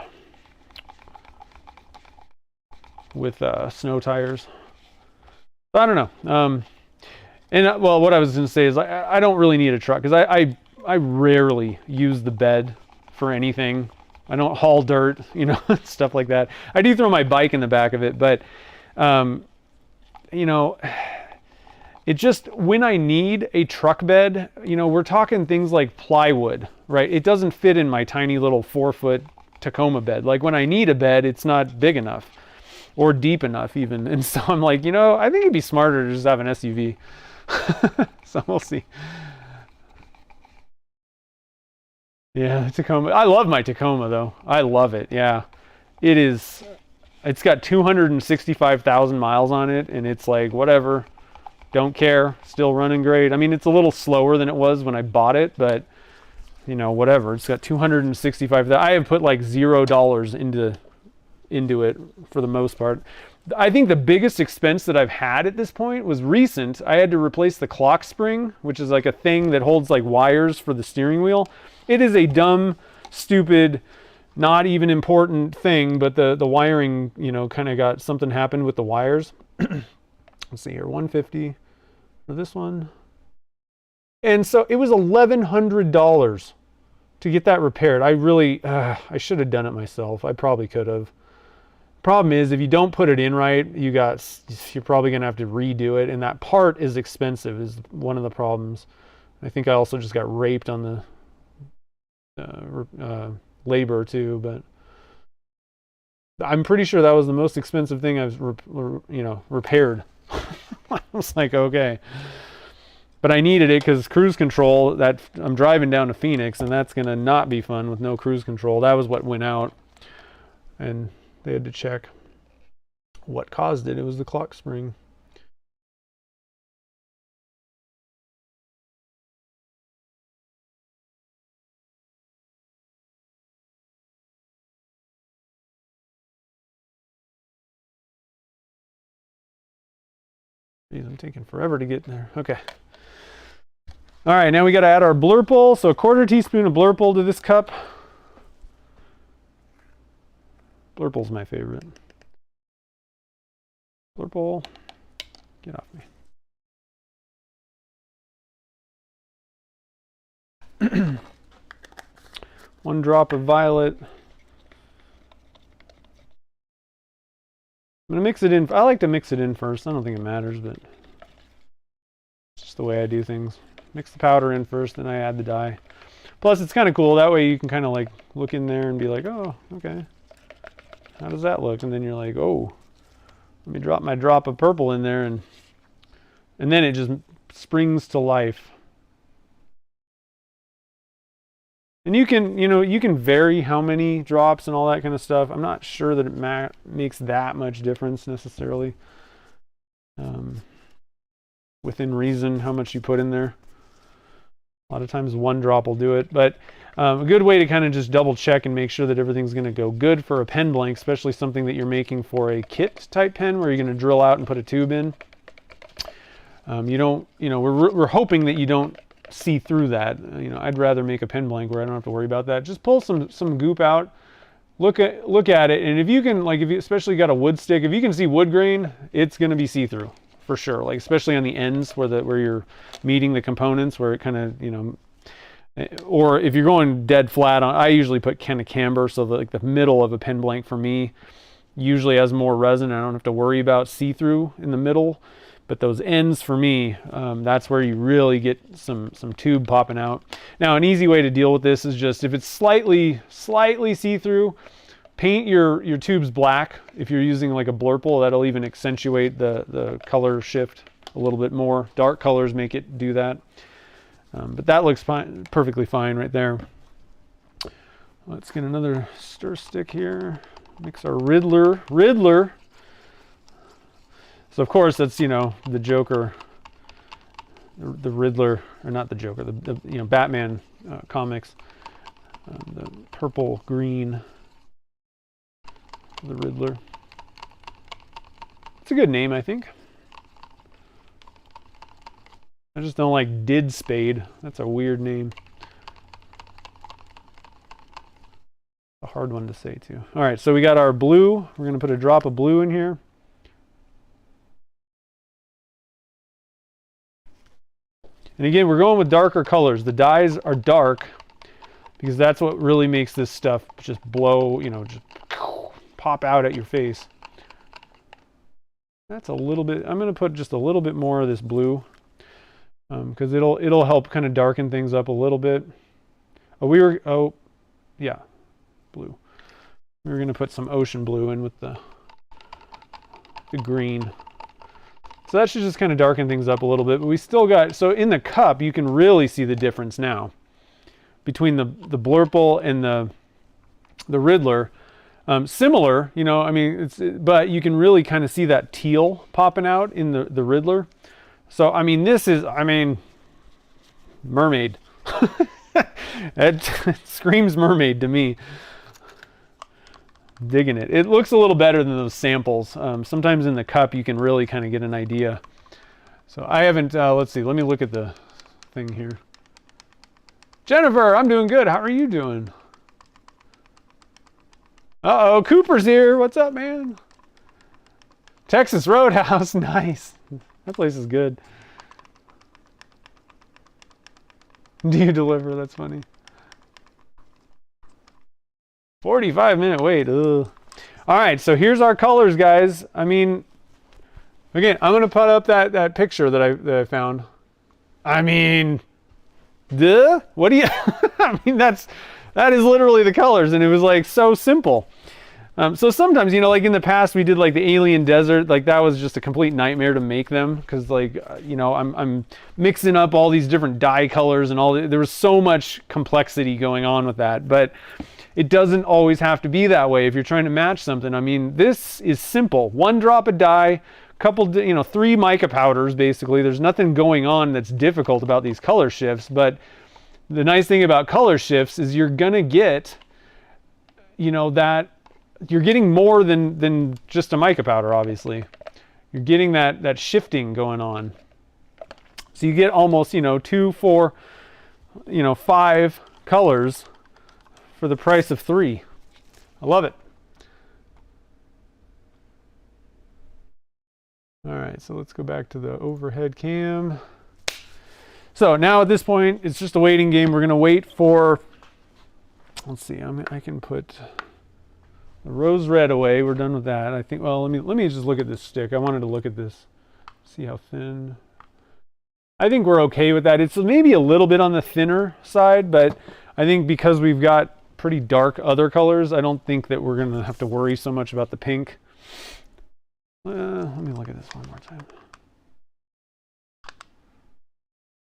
with snow tires. I don't know. Well, what I was going to say is I don't really need a truck, because I rarely use the bed for anything. I don't haul dirt, stuff like that. I do throw my bike in the back of it, but it just, when I need a truck bed, we're talking things like plywood, right? It doesn't fit in my tiny little 4-foot Tacoma bed. Like when I need a bed, it's not big enough or deep enough even. And so I'm like, I think it'd be smarter to just have an SUV. So we'll see. Yeah, the Tacoma. I love my Tacoma though. I love it. Yeah. It's got 265,000 miles on it, and it's like, whatever. Don't care. Still running great. I mean, it's a little slower than it was when I bought it, but whatever. It's got 265,000. I have put like $0 into it for the most part. I think the biggest expense that I've had at this point was recent. I had to replace the clock spring, which is like a thing that holds like wires for the steering wheel. It is a dumb, stupid, not even important thing, but the wiring, kind of got something happened with the wires. Let's see here, 150 for this one. And so it was $1,100 to get that repaired. I should have done it myself. I probably could have. Problem is, if you don't put it in right, you're probably going to have to redo it. And that part is expensive, is one of the problems. I think I also just got raped on the labor too, but I'm pretty sure that was the most expensive thing I've repaired. I was like, okay, but I needed it because cruise control, that I'm driving down to Phoenix, and that's gonna not be fun with no cruise control. That was what went out, and they had to check what caused it. It was the clock spring. Geez, I'm taking forever to get there. Okay. All right, now we got to add our blurple. So a 1/4 teaspoon of blurple to this cup. Blurple's my favorite. Blurple, get off me. 1 drop of violet. I'm gonna mix it in. I like to mix it in first. I don't think it matters, but it's just the way I do things. Mix the powder in first, then I add the dye. Plus, it's kind of cool. That way you can kind of like look in there and be like, oh, okay. How does that look? And then you're like, oh, let me drop my drop of purple in there, and then it just springs to life. And you can vary how many drops and all that kind of stuff. I'm not sure that it makes that much difference necessarily. Within reason, how much you put in there. A lot of times 1 drop will do it, but a good way to kind of just double check and make sure that everything's going to go good for a pen blank, especially something that you're making for a kit type pen where you're going to drill out and put a tube in. We're hoping that you don't see through that. You know, I'd rather make a pen blank where I don't have to worry about that. Just pull some goop out, look at it, and if you can, like, if you especially got a wood stick, if you can see wood grain, it's going to be see-through for sure. Like, especially on the ends where you're meeting the components, where it kind of, you know, or if you're going dead flat on, I usually put kind of camber, so like the middle of a pen blank for me usually has more resin. I don't have to worry about see-through in the middle, but those ends for me, that's where you really get some tube popping out. Now, an easy way to deal with this is just, if it's slightly see-through, paint your tubes black. If you're using like a blurple, that'll even accentuate the color shift a little bit more. Dark colors make it do that. But that looks fine, perfectly fine right there. Let's get another stir stick here. Mix our Riddler. So of course that's, you know, the Joker, the Riddler, or not the Joker, the you know, Batman comics, the purple green, the Riddler. It's a good name, I think. I just don't like Did Spade. That's a weird name. A hard one to say too. All right, so we got our blue. We're going to put a drop of blue in here. And again, we're going with darker colors. The dyes are dark because that's what really makes this stuff just blow, you know, just pop out at your face. That's a little bit, I'm going to put just a little bit more of this blue because it'll help kind of darken things up a little bit. Oh, yeah, blue. We were going to put some ocean blue in with the green. So that should just kind of darken things up a little bit, but we still got, so in the cup, you can really see the difference now between the blurple and the Riddler. Similar, you know, I mean, but you can really kind of see that teal popping out in the Riddler. So, I mean, this is, I mean, Mermaid. It screams Mermaid to me. Digging it. It looks a little better than those samples. Sometimes in the cup you can really kind of get an idea. So I haven't, let's see, let me look at the thing here. Jennifer, I'm doing good. How are you doing? Uh-oh, Cooper's here. What's up, man? Texas Roadhouse. Nice. That place is good. Do you deliver? That's funny. 45-minute wait. Ugh. All right, so here's our colors, guys. I mean, again, I'm gonna put up that picture that I found. I mean, duh. What do you? I mean, that is literally the colors, and it was like so simple. So sometimes, you know, like in the past, we did like the alien desert. Like that was just a complete nightmare to make them because, like, you know, I'm mixing up all these different dye colors and there was so much complexity going on with that, but it doesn't always have to be that way if you're trying to match something. I mean, this is simple. One drop of dye, couple, you know, 3 mica powders, basically. There's nothing going on that's difficult about these color shifts, but the nice thing about color shifts is you're gonna get, you know, that you're getting more than just a mica powder, obviously. You're getting that shifting going on. So you get almost, you know, 2, 4, you know, 5 colors for the price of 3. I love it. All right, so let's go back to the overhead cam. So now at this point, it's just a waiting game. We're gonna wait for, let's see, I can put the rose red away. We're done with that. I think, well, let me just look at this stick. I wanted to look at this, see how thin. I think we're okay with that. It's maybe a little bit on the thinner side, but I think because we've got pretty dark other colors, I don't think that we're gonna have to worry so much about the pink. Let me look at this one more time.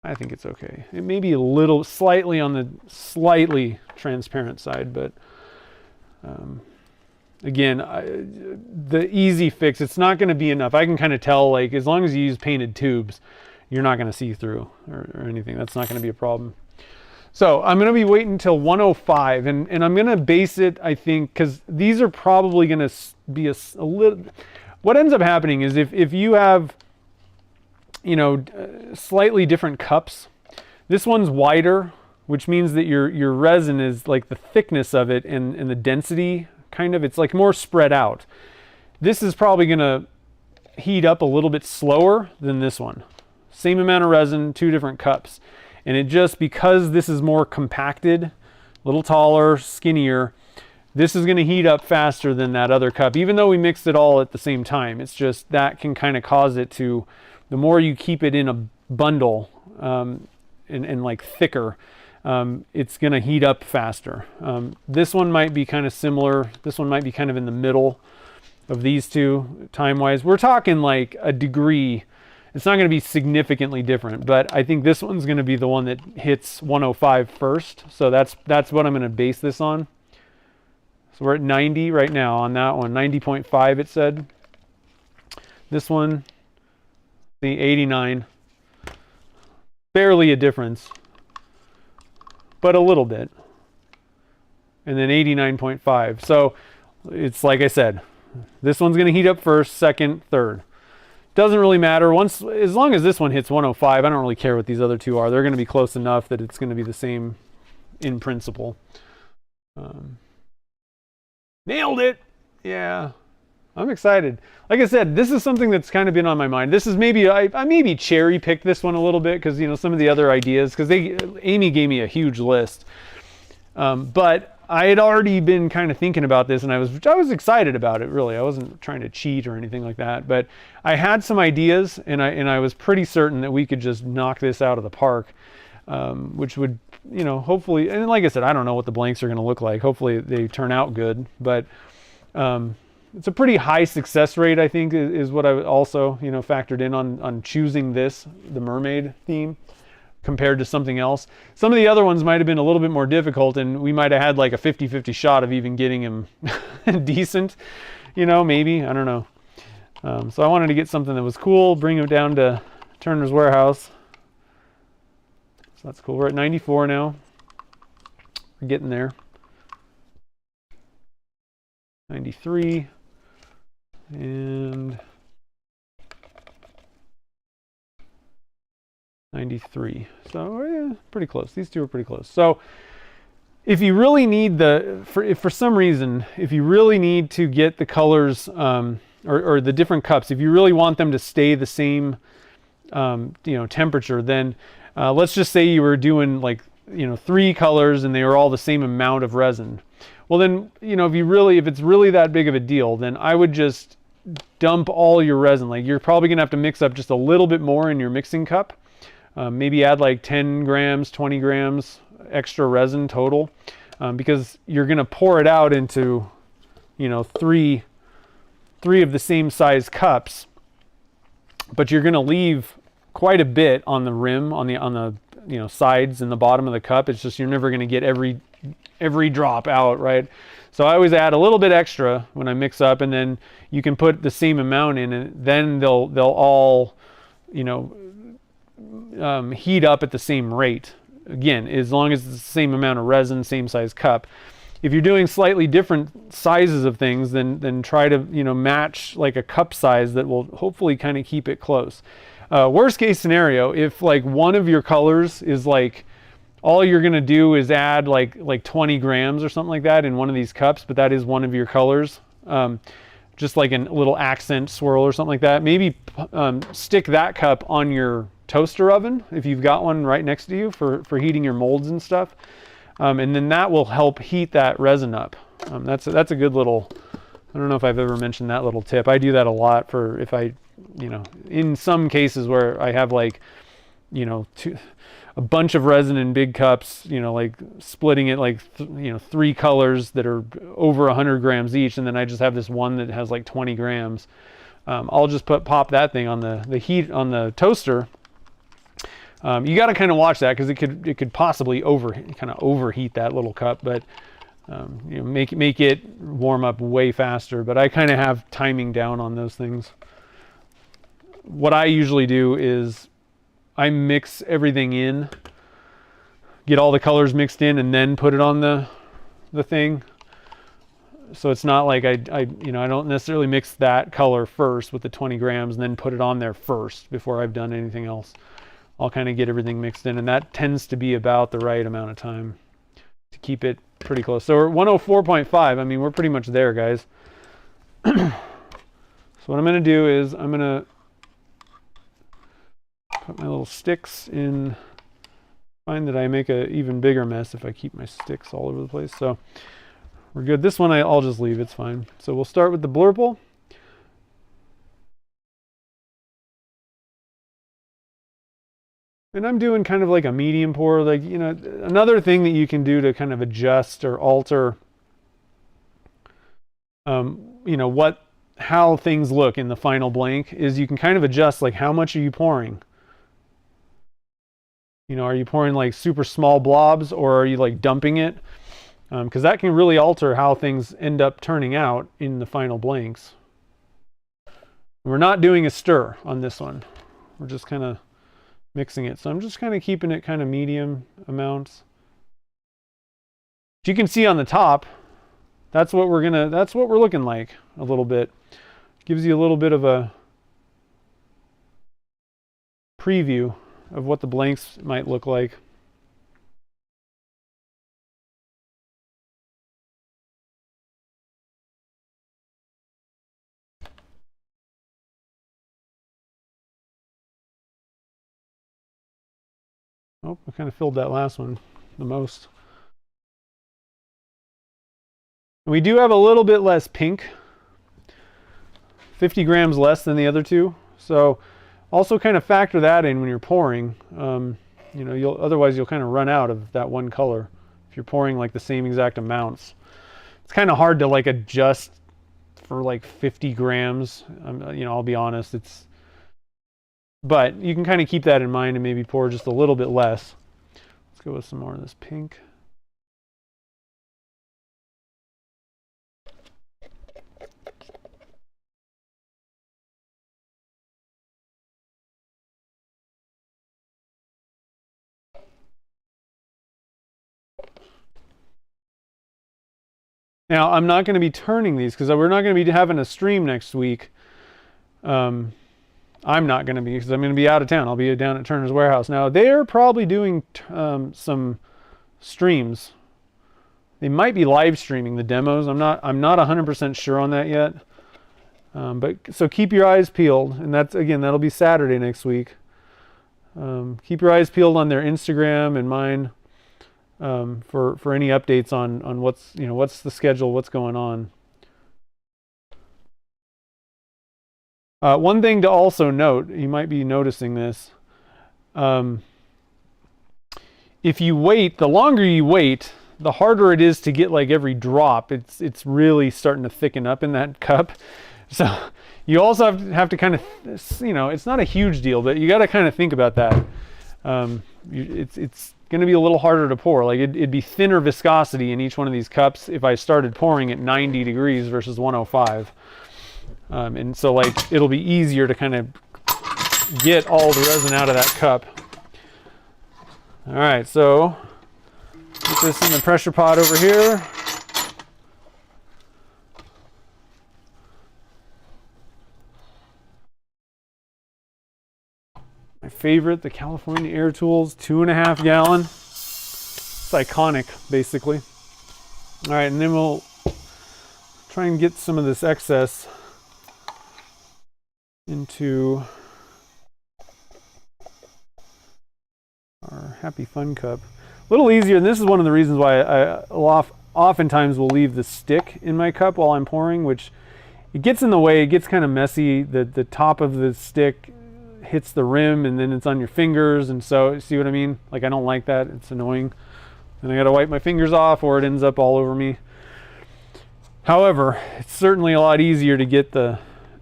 I think it's okay. It may be a little, slightly on the slightly transparent side, but again, the easy fix, it's not going to be enough. I can kind of tell, like, as long as you use painted tubes, you're not going to see through or anything. That's not going to be a problem. So I'm going to be waiting until 105, and I'm going to base it, I think, because these are probably going to be a little, what ends up happening is if you have, you know, slightly different cups, This one's wider, which means that your resin is like the thickness of it and the density kind of, it's like more spread out. This is probably going to heat up a little bit slower than this one. Same amount of resin, 2 different cups. And it just, because this is more compacted, a little taller, skinnier, this is going to heat up faster than that other cup, even though we mixed it all at the same time. It's just that can kind of cause it to, the more you keep it in a bundle and like thicker, it's going to heat up faster. This one might be kind of similar. This one might be kind of in the middle of these two time-wise. We're talking like a degree. It's not going to be significantly different, but I think this one's going to be the one that hits 105 first. So that's what I'm going to base this on. So we're at 90 right now on that one. 90.5 it said. This one, the 89. Barely a difference, but a little bit. And then 89.5. So it's like I said, this one's going to heat up first, second, third. Doesn't really matter. Once, as long as this one hits 105, I don't really care what these other two are. They're going to be close enough that it's going to be the same in principle. Nailed it. Yeah. I'm excited. Like I said, this is something that's kind of been on my mind. This is maybe, I maybe cherry picked this one a little bit because, you know, some of the other ideas, because Amy gave me a huge list. But I had already been kind of thinking about this, and I was excited about it, really. I wasn't trying to cheat or anything like that, but I had some ideas, and I was pretty certain that we could just knock this out of the park, which would, you know, hopefully, and like I said, I don't know what the blanks are going to look like. Hopefully they turn out good, but it's a pretty high success rate, I think, is what I also, you know, factored in on choosing this, the mermaid theme, compared to something else. Some of the other ones might have been a little bit more difficult, and we might have had like a 50-50 shot of even getting him decent, you know, maybe, I don't know. So I wanted to get something that was cool, bring him down to Turner's Warehouse. So that's cool. We're at 94 now. We're getting there. 93 and 93. So yeah, pretty close. These two are pretty close. So if you really need if for some reason, if you really need to get the colors or the different cups, if you really want them to stay the same, you know, temperature, then let's just say you were doing like, you know, 3 colors and they were all the same amount of resin. Well then, you know, if it's really that big of a deal, then I would just dump all your resin. Like, you're probably gonna have to mix up just a little bit more in your mixing cup. Maybe add like 10 grams, 20 grams extra resin total, because you're gonna pour it out into, you know, three of the same size cups, but you're gonna leave quite a bit on the rim, on the you know, sides and the bottom of the cup. It's just, you're never gonna get every drop out, right? So I always add a little bit extra when I mix up, and then you can put the same amount in, and then they'll all, you know, heat up at the same rate. Again, as long as it's the same amount of resin, same size cup. If you're doing slightly different sizes of things, then try to, you know, match like a cup size that will hopefully kind of keep it close. Worst case scenario, if like one of your colors is like, all you're gonna do is add like 20 grams or something like that in one of these cups, but that is one of your colors, just like a little accent swirl or something like that. Maybe stick that cup on your toaster oven if you've got one right next to you for heating your molds and stuff, and then that will help heat that resin up. That's a good little, I don't know if I've ever mentioned that little tip. I do that a lot for if I, you know, in some cases where I have like, you know, a bunch of resin in big cups, you know, like splitting it like, you know, 3 colors that are over 100 grams each, and then I just have this one that has like 20 grams. I'll just pop that thing on the heat on the toaster. You got to kind of watch that, because it could possibly overheat that little cup, but you know, make it warm up way faster. But I kind of have timing down on those things. What I usually do is I mix everything in, get all the colors mixed in, and then put it on the thing. So it's not like I you know, I don't necessarily mix that color first with the 20 grams and then put it on there first before I've done anything else. I'll kind of get everything mixed in, and that tends to be about the right amount of time to keep it pretty close. So we're 104.5. I mean, we're pretty much there, guys. So what I'm going to do is I'm going to put my little sticks in. Find that I make an even bigger mess if I keep my sticks all over the place. So we're good. This one I'll just leave. It's fine. So we'll start with the blurple. And I'm doing kind of like a medium pour. Like, you know, another thing that you can do to kind of adjust or alter, you know, how things look in the final blank is you can kind of adjust, like, how much are you pouring? You know, are you pouring like super small blobs, or are you like dumping it? Because that can really alter how things end up turning out in the final blanks. We're not doing a stir on this one. We're just kind of mixing it. So I'm just kind of keeping it kind of medium amounts. But you can see on the top, that's what we're looking like a little bit. Gives you a little bit of a preview of what the blanks might look like. Oh, I kind of filled that last one the most. And we do have a little bit less pink, 50 grams less than the other two. So also kind of factor that in when you're pouring. You know, otherwise you'll kind of run out of that one color if you're pouring like the same exact amounts. It's kind of hard to like adjust for like 50 grams. You know, I'll be honest, but you can kind of keep that in mind and maybe pour just a little bit less. Let's go with some more of this pink. Now, I'm not going to be turning these because we're not going to be having a stream next week. I'm not going to be, because I'm going to be out of town. I'll be down at Turner's Warehouse. Now, they're probably doing some streams. They might be live streaming the demos. I'm not 100% sure on that yet. But so keep your eyes peeled, and that'll be Saturday next week. Keep your eyes peeled on their Instagram and mine. For any updates on what's the schedule, what's going on. One thing to also note, you might be noticing this, if you wait, the longer you wait, the harder it is to get like every drop. It's really starting to thicken up in that cup. So you also have to kind of, you know, it's not a huge deal, but you got to kind of think about that. It's going to be a little harder to pour. Like it'd be thinner viscosity in each one of these cups if I started pouring at 90 degrees versus 105. And so like it'll be easier to kind of get all the resin out of that cup. All right, so put this in the pressure pot over here. My favorite, the California Air Tools 2.5 gallon. It's iconic, basically. All right, and then we'll try and get some of this excess into our Happy Fun cup. A little easier, and this is one of the reasons why I oftentimes will leave the stick in my cup while I'm pouring, which it gets in the way, it gets kind of messy. The top of the stick hits the rim and then it's on your fingers, and so see what I mean? Like I don't like that, it's annoying. And I gotta wipe my fingers off or it ends up all over me. However, it's certainly a lot easier to get the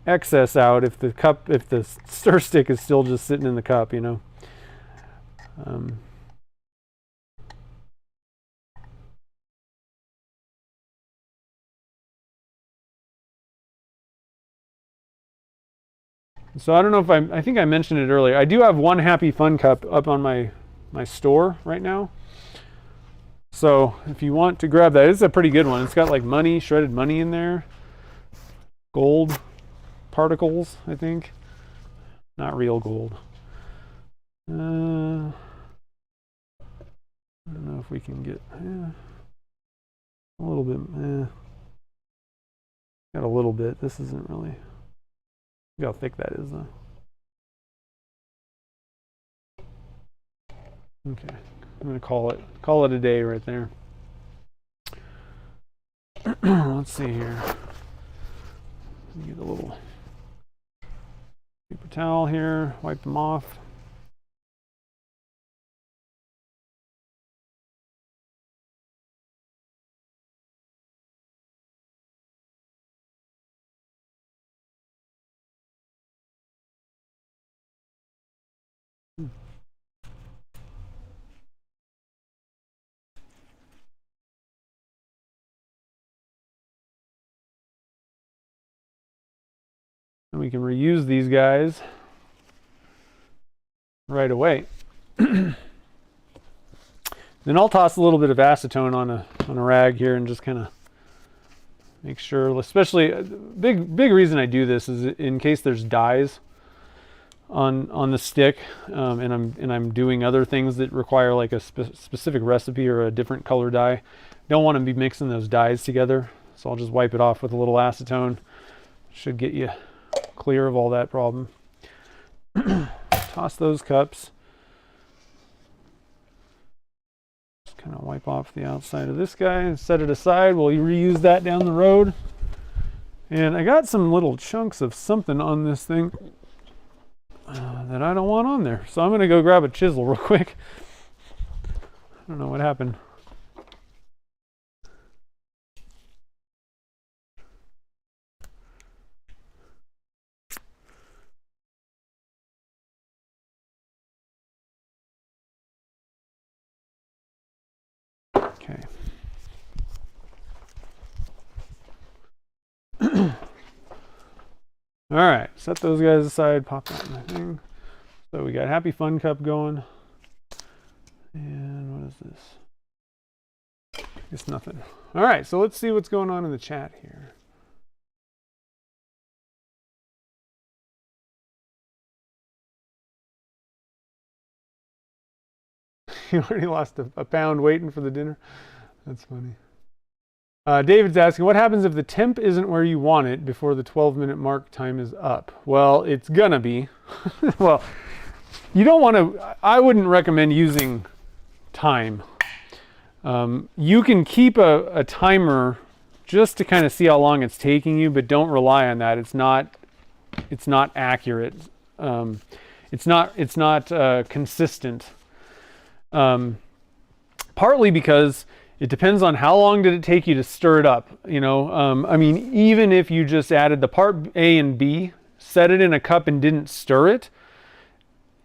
excess out if the stir stick is still just sitting in the cup, you know. So I don't know if I think I mentioned it earlier. I do have one Happy Fun cup up on my store right now. So if you want to grab that, it's a pretty good one. It's got like money, shredded money in there. Gold particles, I think. Not real gold. I don't know if we can get a little bit. Got a little bit. This isn't really. Look how thick that is, though. Okay, I'm gonna call it a day right there. Let's see here. Get a little paper towel here. Wipe them off. And we can reuse these guys right away. Then I'll toss a little bit of acetone on a rag here and just kind of make sure, especially big reason I do this is in case there's dyes on the stick, and I'm doing other things that require like a specific recipe or a different color dye. Don't want to be mixing those dyes together, so I'll just wipe it off with a little acetone. Should get you clear of all that problem. Toss those cups. Just kind of wipe off the outside of this guy and set it aside. We'll reuse that down the road. And I got some little chunks of something on this thing that I don't want on there. So I'm going to go grab a chisel real quick. I don't know what happened. Okay. All right, set those guys aside, pop that in the thing. So we got Happy Fun Cup going. And what is this? It's nothing. All right, so let's see what's going on in the chat here. You already lost a pound waiting for the dinner? That's funny. David's asking, what happens if the temp isn't where you want it before the 12-minute mark time is up? Well, it's gonna be. Well, you don't want to, I wouldn't recommend using time. You can keep a timer just to kind of see how long it's taking you, but don't rely on that. It's not accurate. It's not consistent. Partly because it depends on how long did it take you to stir it up. You know, I mean, even if you just added the part A and B, set it in a cup and didn't stir it,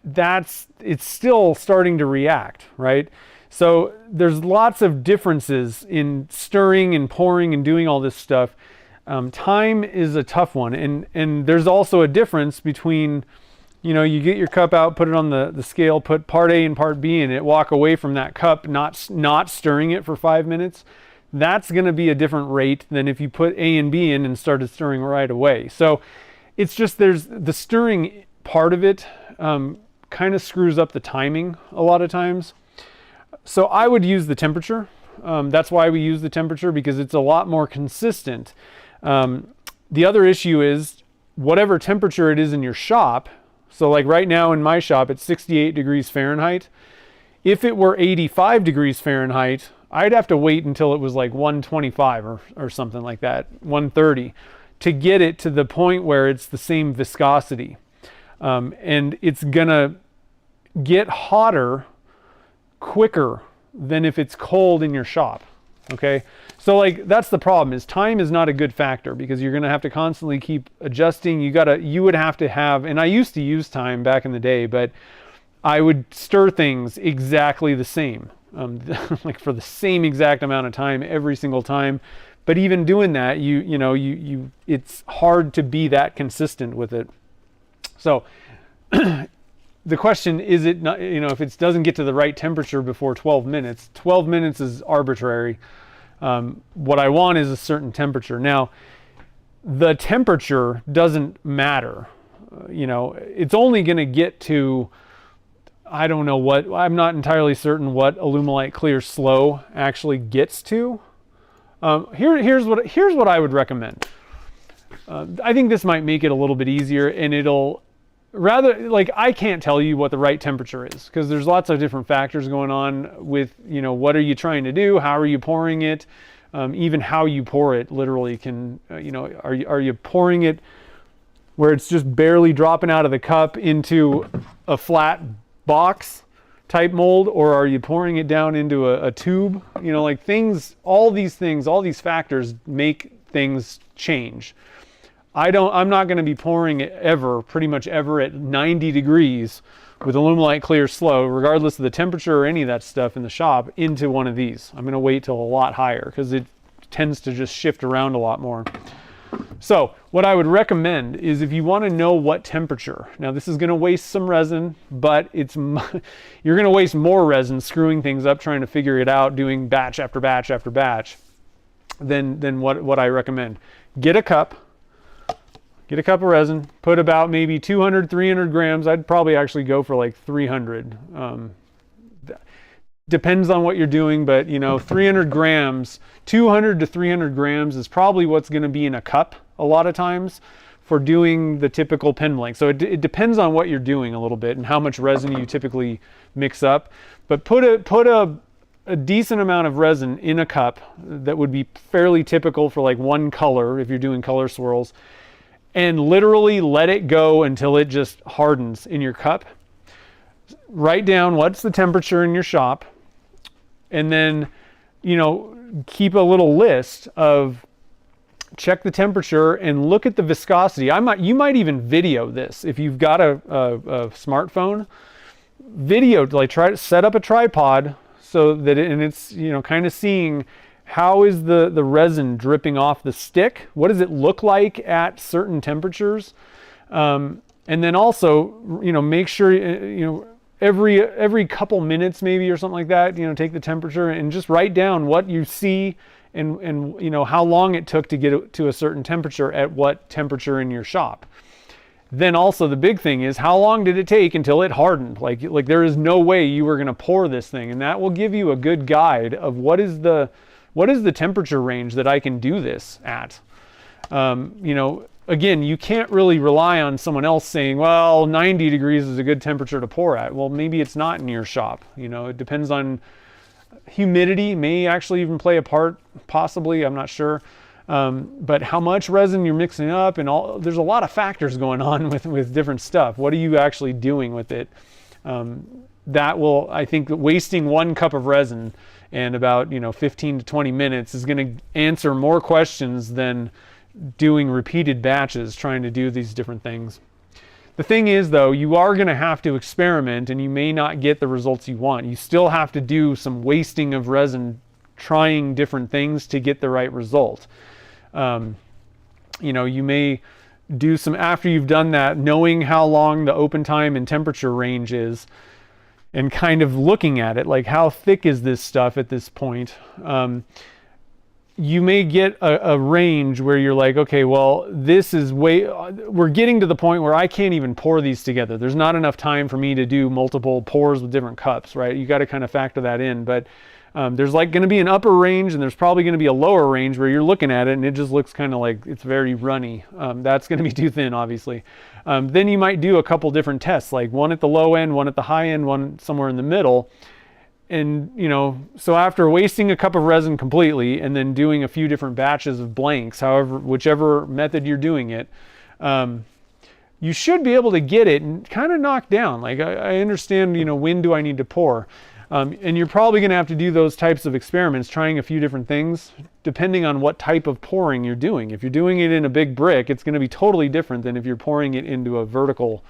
it's still starting to react, right? So there's lots of differences in stirring and pouring and doing all this stuff. Time is a tough one, and there's also a difference between, you know, you get your cup out, put it on the scale, put part A and part B in it, walk away from that cup, not stirring it for 5 minutes. That's going to be a different rate than if you put A and B in and started stirring right away. So it's just, there's the stirring part of it kind of screws up the timing a lot of times. So I would use the temperature. That's why we use the temperature, because it's a lot more consistent. The other issue is whatever temperature it is in your shop. So like right now in my shop, it's 68 degrees Fahrenheit. If it were 85 degrees Fahrenheit, I'd have to wait until it was like 125 or something like that, 130, to get it to the point where it's the same viscosity. And it's gonna get hotter quicker than if it's cold in your shop. Okay, so like that's the problem, is time is not a good factor, because you're going to have to constantly keep adjusting. You would have to have, and I used to use time back in the day, but I would stir things exactly the same, like for the same exact amount of time every single time. But even doing that, it's hard to be that consistent with it. So the question is, it not, if it doesn't get to the right temperature before 12 minutes, 12 minutes is arbitrary. What I want is a certain temperature. Now, the temperature doesn't matter. It's only going to get to I don't know what, I'm not entirely certain what Alumilite Clear Slow actually gets to. Here's what I would recommend. I think this might make it a little bit easier, and it'll rather, like, I can't tell you what the right temperature is because there's lots of different factors going on with, you know, what are you trying to do? How are you pouring it? Even how you pour it literally can, you know, are you pouring it where it's just barely dropping out of the cup into a flat box type mold, or are you pouring it down into a tube? You know, like all these factors make things change. I'm not going to be pouring it pretty much ever at 90 degrees with Alumilite Clear Slow, regardless of the temperature or any of that stuff in the shop, into one of these. I'm going to wait till a lot higher because it tends to just shift around a lot more. So what I would recommend is, if you want to know what temperature, now this is going to waste some resin, but you're going to waste more resin screwing things up, trying to figure it out, doing batch after batch after batch, than what I recommend. Get a cup of resin, put about maybe 200, 300 grams. I'd probably actually go for like 300. Depends on what you're doing, but you know, 300 grams, 200 to 300 grams is probably what's going to be in a cup a lot of times for doing the typical pen blank. So it depends on what you're doing a little bit and how much resin you typically mix up. But put a decent amount of resin in a cup that would be fairly typical for like one color if you're doing color swirls, and literally let it go until it just hardens in your cup. Write down what's the temperature in your shop, and then, you know, keep a little list of, check the temperature and look at the viscosity. You might even video this if you've got a smartphone. Video, like, try to set up a tripod so that it's, you know, kind of seeing how is the resin dripping off the stick. What does it look like at certain temperatures? And then also, you know, make sure, you know, every couple minutes maybe or something like that, you know, take the temperature and just write down what you see and you know, how long it took to get it to a certain temperature at what temperature in your shop. Then also the big thing is, how long did it take until it hardened? Like there is no way you were going to pour this thing, and that will give you a good guide of what is the temperature range that I can do this at. You know, again, you can't really rely on someone else saying, well, 90 degrees is a good temperature to pour at. Well, maybe it's not in your shop. You know, it depends on humidity, may actually even play a part, possibly, I'm not sure. But how much resin you're mixing up, and there's a lot of factors going on with different stuff. What are you actually doing with it? That will, I think, wasting one cup of resin and about, you know, 15 to 20 minutes is going to answer more questions than doing repeated batches trying to do these different things. The thing is, though, you are going to have to experiment, and you may not get the results you want. You still have to do some wasting of resin, trying different things to get the right result. You know, you may do some, after you've done that, knowing how long the open time and temperature range is, and kind of looking at it, like how thick is this stuff at this point. You may get a range where you're like, okay, well, this is we're getting to the point where I can't even pour these together. There's not enough time for me to do multiple pours with different cups, right? You got to kind of factor that in. But there's like going to be an upper range, and there's probably going to be a lower range where you're looking at it and it just looks kind of like it's very runny. That's going to be too thin, obviously. Then you might do a couple different tests, like one at the low end, one at the high end, one somewhere in the middle. And, you know, so after wasting a cup of resin completely and then doing a few different batches of blanks, whichever method you're doing it, you should be able to get it and kind of knock down. Like, I understand, you know, when do I need to pour? And you're probably going to have to do those types of experiments, trying a few different things, depending on what type of pouring you're doing. If you're doing it in a big brick, it's going to be totally different than if you're pouring it into a vertical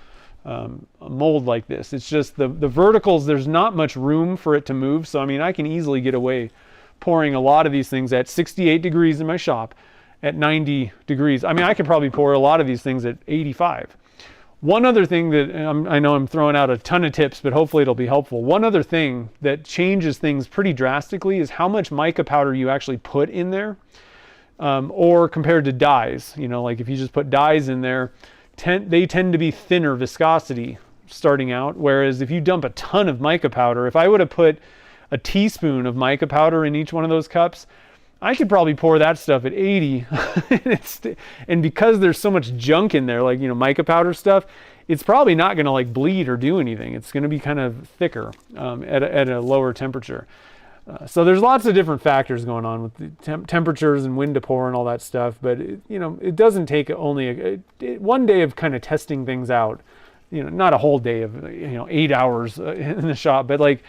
mold like this. It's just the verticals, there's not much room for it to move. So, I mean, I can easily get away pouring a lot of these things at 68 degrees in my shop, at 90 degrees. I mean, I could probably pour a lot of these things at 85. One other thing that I know I'm throwing out a ton of tips, but hopefully it'll be helpful. One other thing that changes things pretty drastically is how much mica powder you actually put in there, or compared to dyes. You know, like if you just put dyes in there, they tend to be thinner viscosity. starting out. Whereas if you dump a ton of mica powder, if I would have put a teaspoon of mica powder in each one of those cups, I could probably pour that stuff at 80. And because there's so much junk in there, like, mica powder stuff, it's probably not going to like bleed or do anything. It's going to be kind of thicker at a lower temperature. So there's lots of different factors going on with the temperatures and when to pour and all that stuff. But it doesn't take only one day of kind of testing things out. Not a whole day of 8 hours in the shop, but like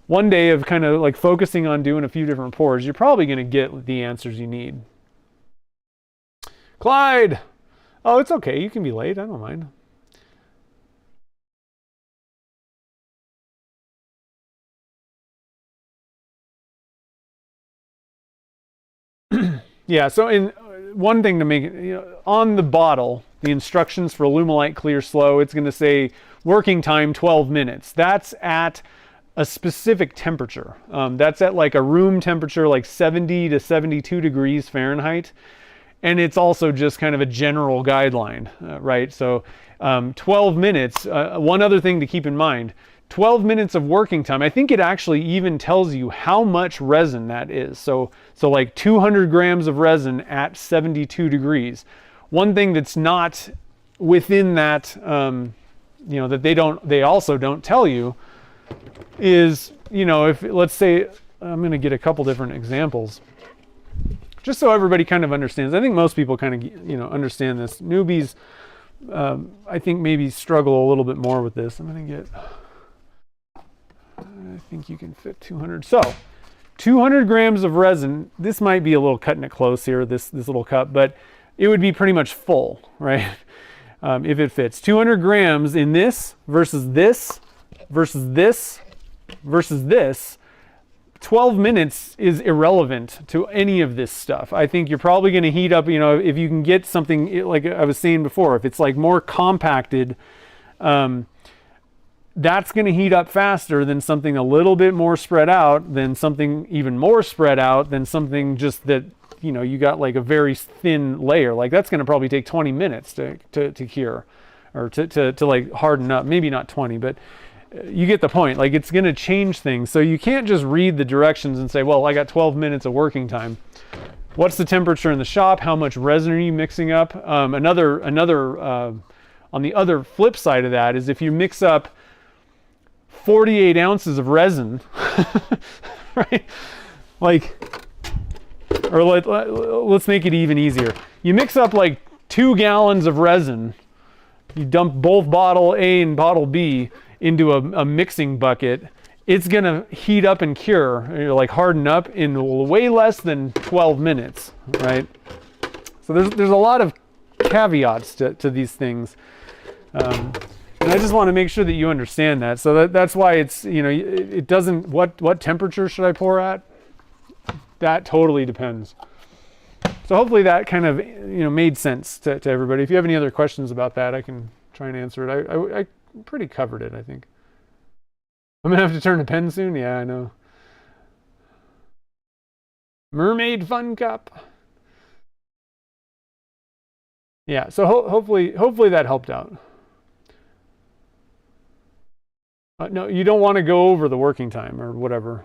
one day of kind of like focusing on doing a few different pours. You're probably going to get the answers you need. Clyde, oh, it's okay. You can be late. I don't mind. Yeah, so one thing to make it, on the bottle, the instructions for Alumilite Clear Slow, it's going to say working time 12 minutes. That's at a specific temperature. That's at like a room temperature, like 70 to 72 degrees Fahrenheit. And it's also just kind of a general guideline, right? So 12 minutes, one other thing to keep in mind, 12 minutes of working time. I think it actually even tells you how much resin that is. So like 200 grams of resin at 72 degrees. One thing that's not within that, that they also don't tell you is, if let's say, I'm going to get a couple different examples just so everybody kind of understands. I think most people kind of, understand this. Newbies, I think maybe struggle a little bit more with this. I'm going to get, I think you can fit 200. So 200 grams of resin. This might be a little cutting it close here, this little cup, but it would be pretty much full, right? If it fits 200 grams in this versus this versus this versus this, 12 minutes is irrelevant to any of this stuff. I think you're probably going to heat up, if you can get something like I was saying before, if it's like more compacted, that's going to heat up faster than something a little bit more spread out, than something even more spread out, than something just that, you got like a very thin layer. Like that's going to probably take 20 minutes to cure or to like harden up. Maybe not 20, but you get the point. Like it's going to change things. So you can't just read the directions and say, well, I got 12 minutes of working time. What's the temperature in the shop? How much resin are you mixing up? Another on the other flip side of that is if you mix up 48 ounces of resin, right? Like, or let's make it even easier. You mix up like 2 gallons of resin, you dump both bottle A and bottle B into a mixing bucket, it's gonna heat up and cure, like harden up in way less than 12 minutes, right? So there's a lot of caveats to these things. And I just want to make sure that you understand that. So that's why it's, it doesn't, what temperature should I pour at? That totally depends. So hopefully that kind of, made sense to everybody. If you have any other questions about that, I can try and answer it. I pretty covered it, I think. I'm going to have to turn the pen soon. Yeah, I know. Mermaid Fun Cup. Yeah, so hopefully that helped out. No, you don't want to go over the working time or whatever.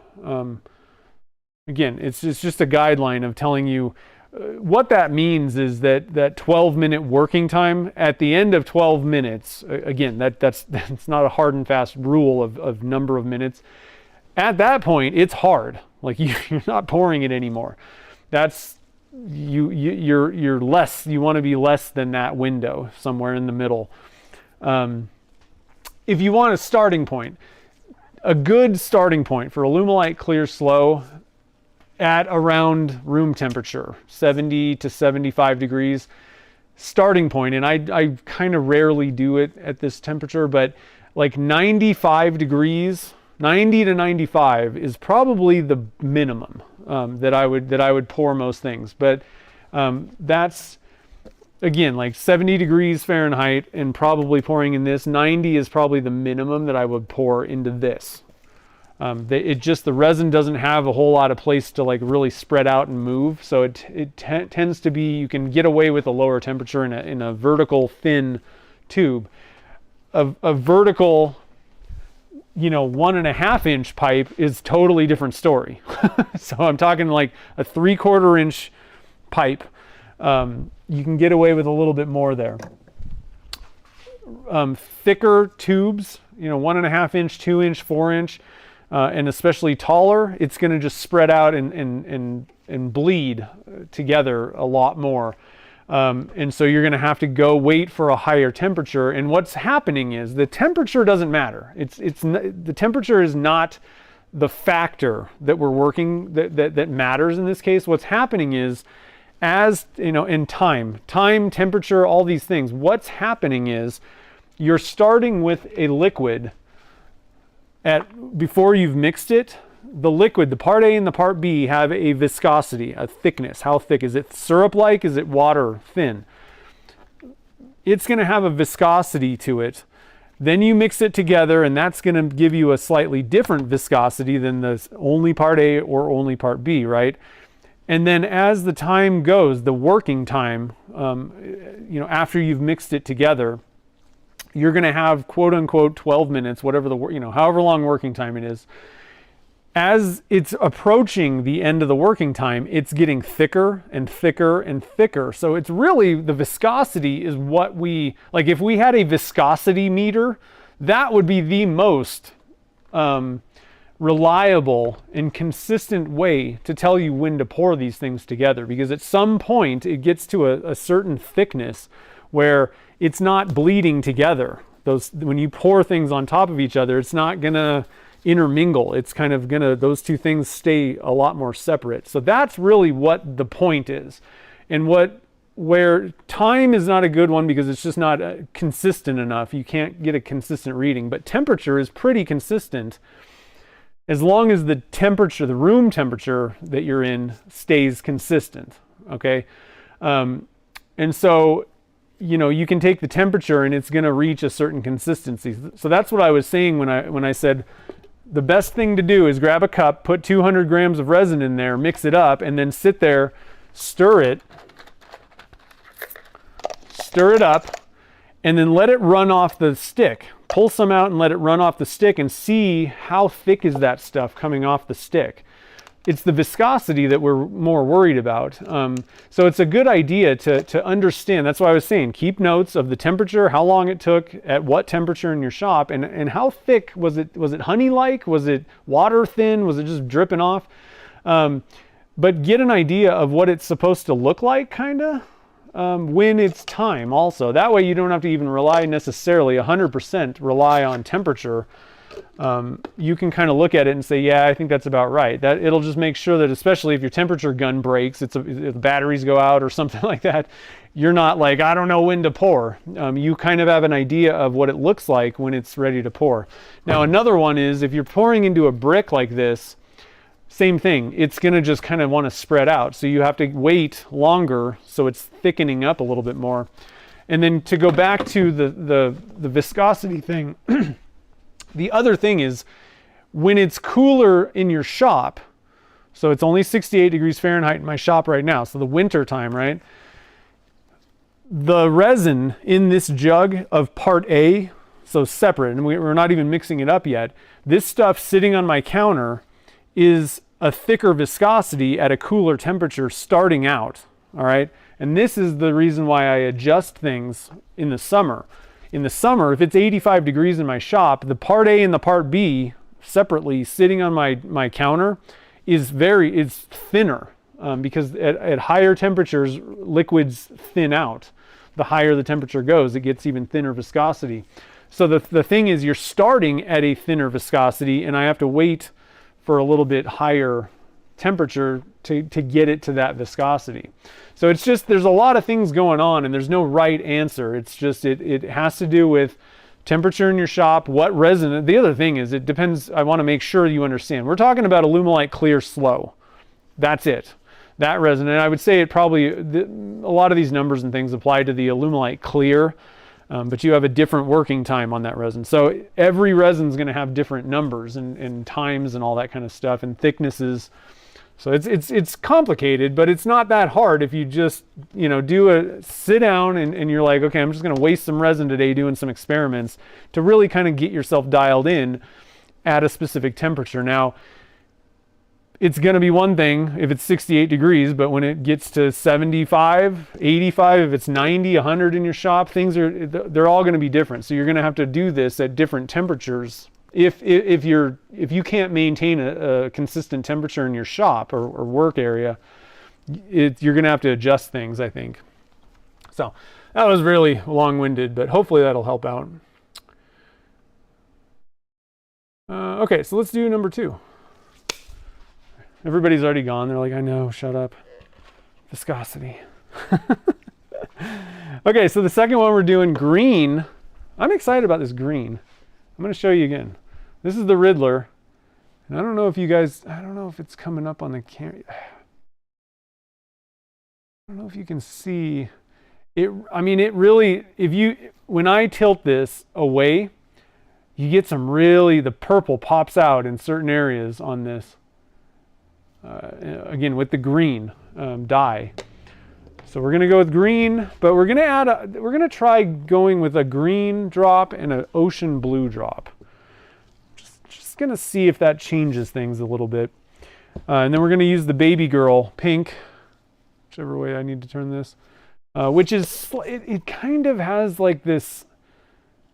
Again, it's just a guideline of telling you what that means is that 12-minute working time at the end of 12 minutes, again, that's not a hard and fast rule of number of minutes. At that point, it's hard. Like you're not pouring it anymore. That's you're less. You want to be less than that window, somewhere in the middle. If you want a starting point, a good starting point for Alumilite Clear Slow at around room temperature, 70 to 75 degrees, starting point, and I kind of rarely do it at this temperature, but like 95 degrees, 90 to 95 is probably the minimum that I would pour most things. But that's, again, like 70 degrees Fahrenheit and probably pouring in this. 90 is probably the minimum that I would pour into this. The resin doesn't have a whole lot of place to like really spread out and move. So it tends to be, you can get away with a lower temperature in a vertical thin tube. a vertical, 1.5 inch pipe is totally different story. So I'm talking like a 3/4 inch pipe. You can get away with a little bit more there. Thicker tubes, 1.5 inch, 2 inch, 4 inch, and especially taller, it's going to just spread out and bleed together a lot more. And so you're going to have to go wait for a higher temperature. And what's happening is the temperature doesn't matter. The temperature is not the factor that we're working that matters in this case. What's happening is, as in time, temperature, all these things, what's happening is you're starting with a liquid before you've mixed it. The liquid, the part A and the part B, have a viscosity, a thickness. How thick? Is it syrup-like? Is it water thin? It's going to have a viscosity to it. Then you mix it together, and that's going to give you a slightly different viscosity than the only part A or only part B, right? And then as the time goes, the working time, after you've mixed it together, you're going to have quote unquote 12 minutes, whatever however long working time it is. As it's approaching the end of the working time, it's getting thicker and thicker and thicker. So it's really, the viscosity is what if we had a viscosity meter, that would be the most reliable and consistent way to tell you when to pour these things together. Because at some point it gets to a certain thickness where it's not bleeding together. When you pour things on top of each other, it's not gonna intermingle. It's kind of those two things stay a lot more separate. So that's really what the point is. And where time is not a good one because it's just not consistent enough. You can't get a consistent reading, but temperature is pretty consistent as long as the temperature, the room temperature that you're in, stays consistent. Okay. And so, you can take the temperature and it's going to reach a certain consistency. So that's what I was saying when I said the best thing to do is grab a cup, put 200 grams of resin in there, mix it up, and then sit there, stir it up, and then let it run off the stick. Pull some out and let it run off the stick and see how thick is that stuff coming off the stick. It's the viscosity that we're more worried about. So it's a good idea to understand. That's why I was saying, keep notes of the temperature, how long it took, at what temperature in your shop, and how thick was it? Was it honey-like? Was it water thin? Was it just dripping off? But get an idea of what it's supposed to look like, kinda, when it's time also. That way you don't have to even rely necessarily 100% rely on temperature. You can kind of look at it and say, yeah, I think that's about right. That it'll just make sure that, especially if your temperature gun breaks, if the batteries go out or something like that, you're not like, I don't know when to pour. You kind of have an idea of what it looks like when it's ready to pour. Now, another one is if you're pouring into a brick like this, same thing. It's going to just kind of want to spread out. So you have to wait longer so it's thickening up a little bit more. And then to go back to the viscosity thing, the other thing is when it's cooler in your shop, so it's only 68 degrees Fahrenheit in my shop right now, so the winter time, right? The resin in this jug of part A, so separate, and we're not even mixing it up yet, this stuff sitting on my counter is a thicker viscosity at a cooler temperature starting out, all right? And this is the reason why I adjust things in the summer. In the summer, if it's 85 degrees in my shop, the part A and the part B separately sitting on my counter is thinner because at higher temperatures, liquids thin out. The higher the temperature goes, it gets even thinner viscosity. So the thing is, you're starting at a thinner viscosity, and I have to wait for a little bit higher temperature to get it to that viscosity. So it's just, there's a lot of things going on and there's no right answer. It's just, it has to do with temperature in your shop, what resin. The other thing is, it depends. I want to make sure you understand. We're talking about Alumilite Clear Slow. That's it. That resin. And I would say it probably, a lot of these numbers and things apply to the Alumilite Clear, but you have a different working time on that resin. So every resin is going to have different numbers and times and all that kind of stuff and thicknesses. So it's complicated, but it's not that hard if you just, sit down and you're like, okay, I'm just going to waste some resin today doing some experiments to really kind of get yourself dialed in at a specific temperature. Now, it's going to be one thing if it's 68 degrees, but when it gets to 75, 85, if it's 90, 100 in your shop, they're all going to be different. So you're going to have to do this at different temperatures. If you can't maintain a consistent temperature in your shop or work area, you're going to have to adjust things, I think. So that was really long-winded, but hopefully that'll help out. Okay, so let's do number 2. Everybody's already gone. They're like, I know, shut up. Viscosity. Okay, so the second one we're doing green. I'm excited about this green. I'm going to show you again. This is the Riddler. And I don't know if it's coming up on the camera. I don't know if you can see it. I mean, it really, when I tilt this away, you get the purple pops out in certain areas on this. Again, with the green dye. So we're going to go with green, but we're going to try going with a green drop and an ocean blue drop. Just going to see if that changes things a little bit. And then we're going to use the baby girl pink, whichever way I need to turn this, which is, it kind of has like this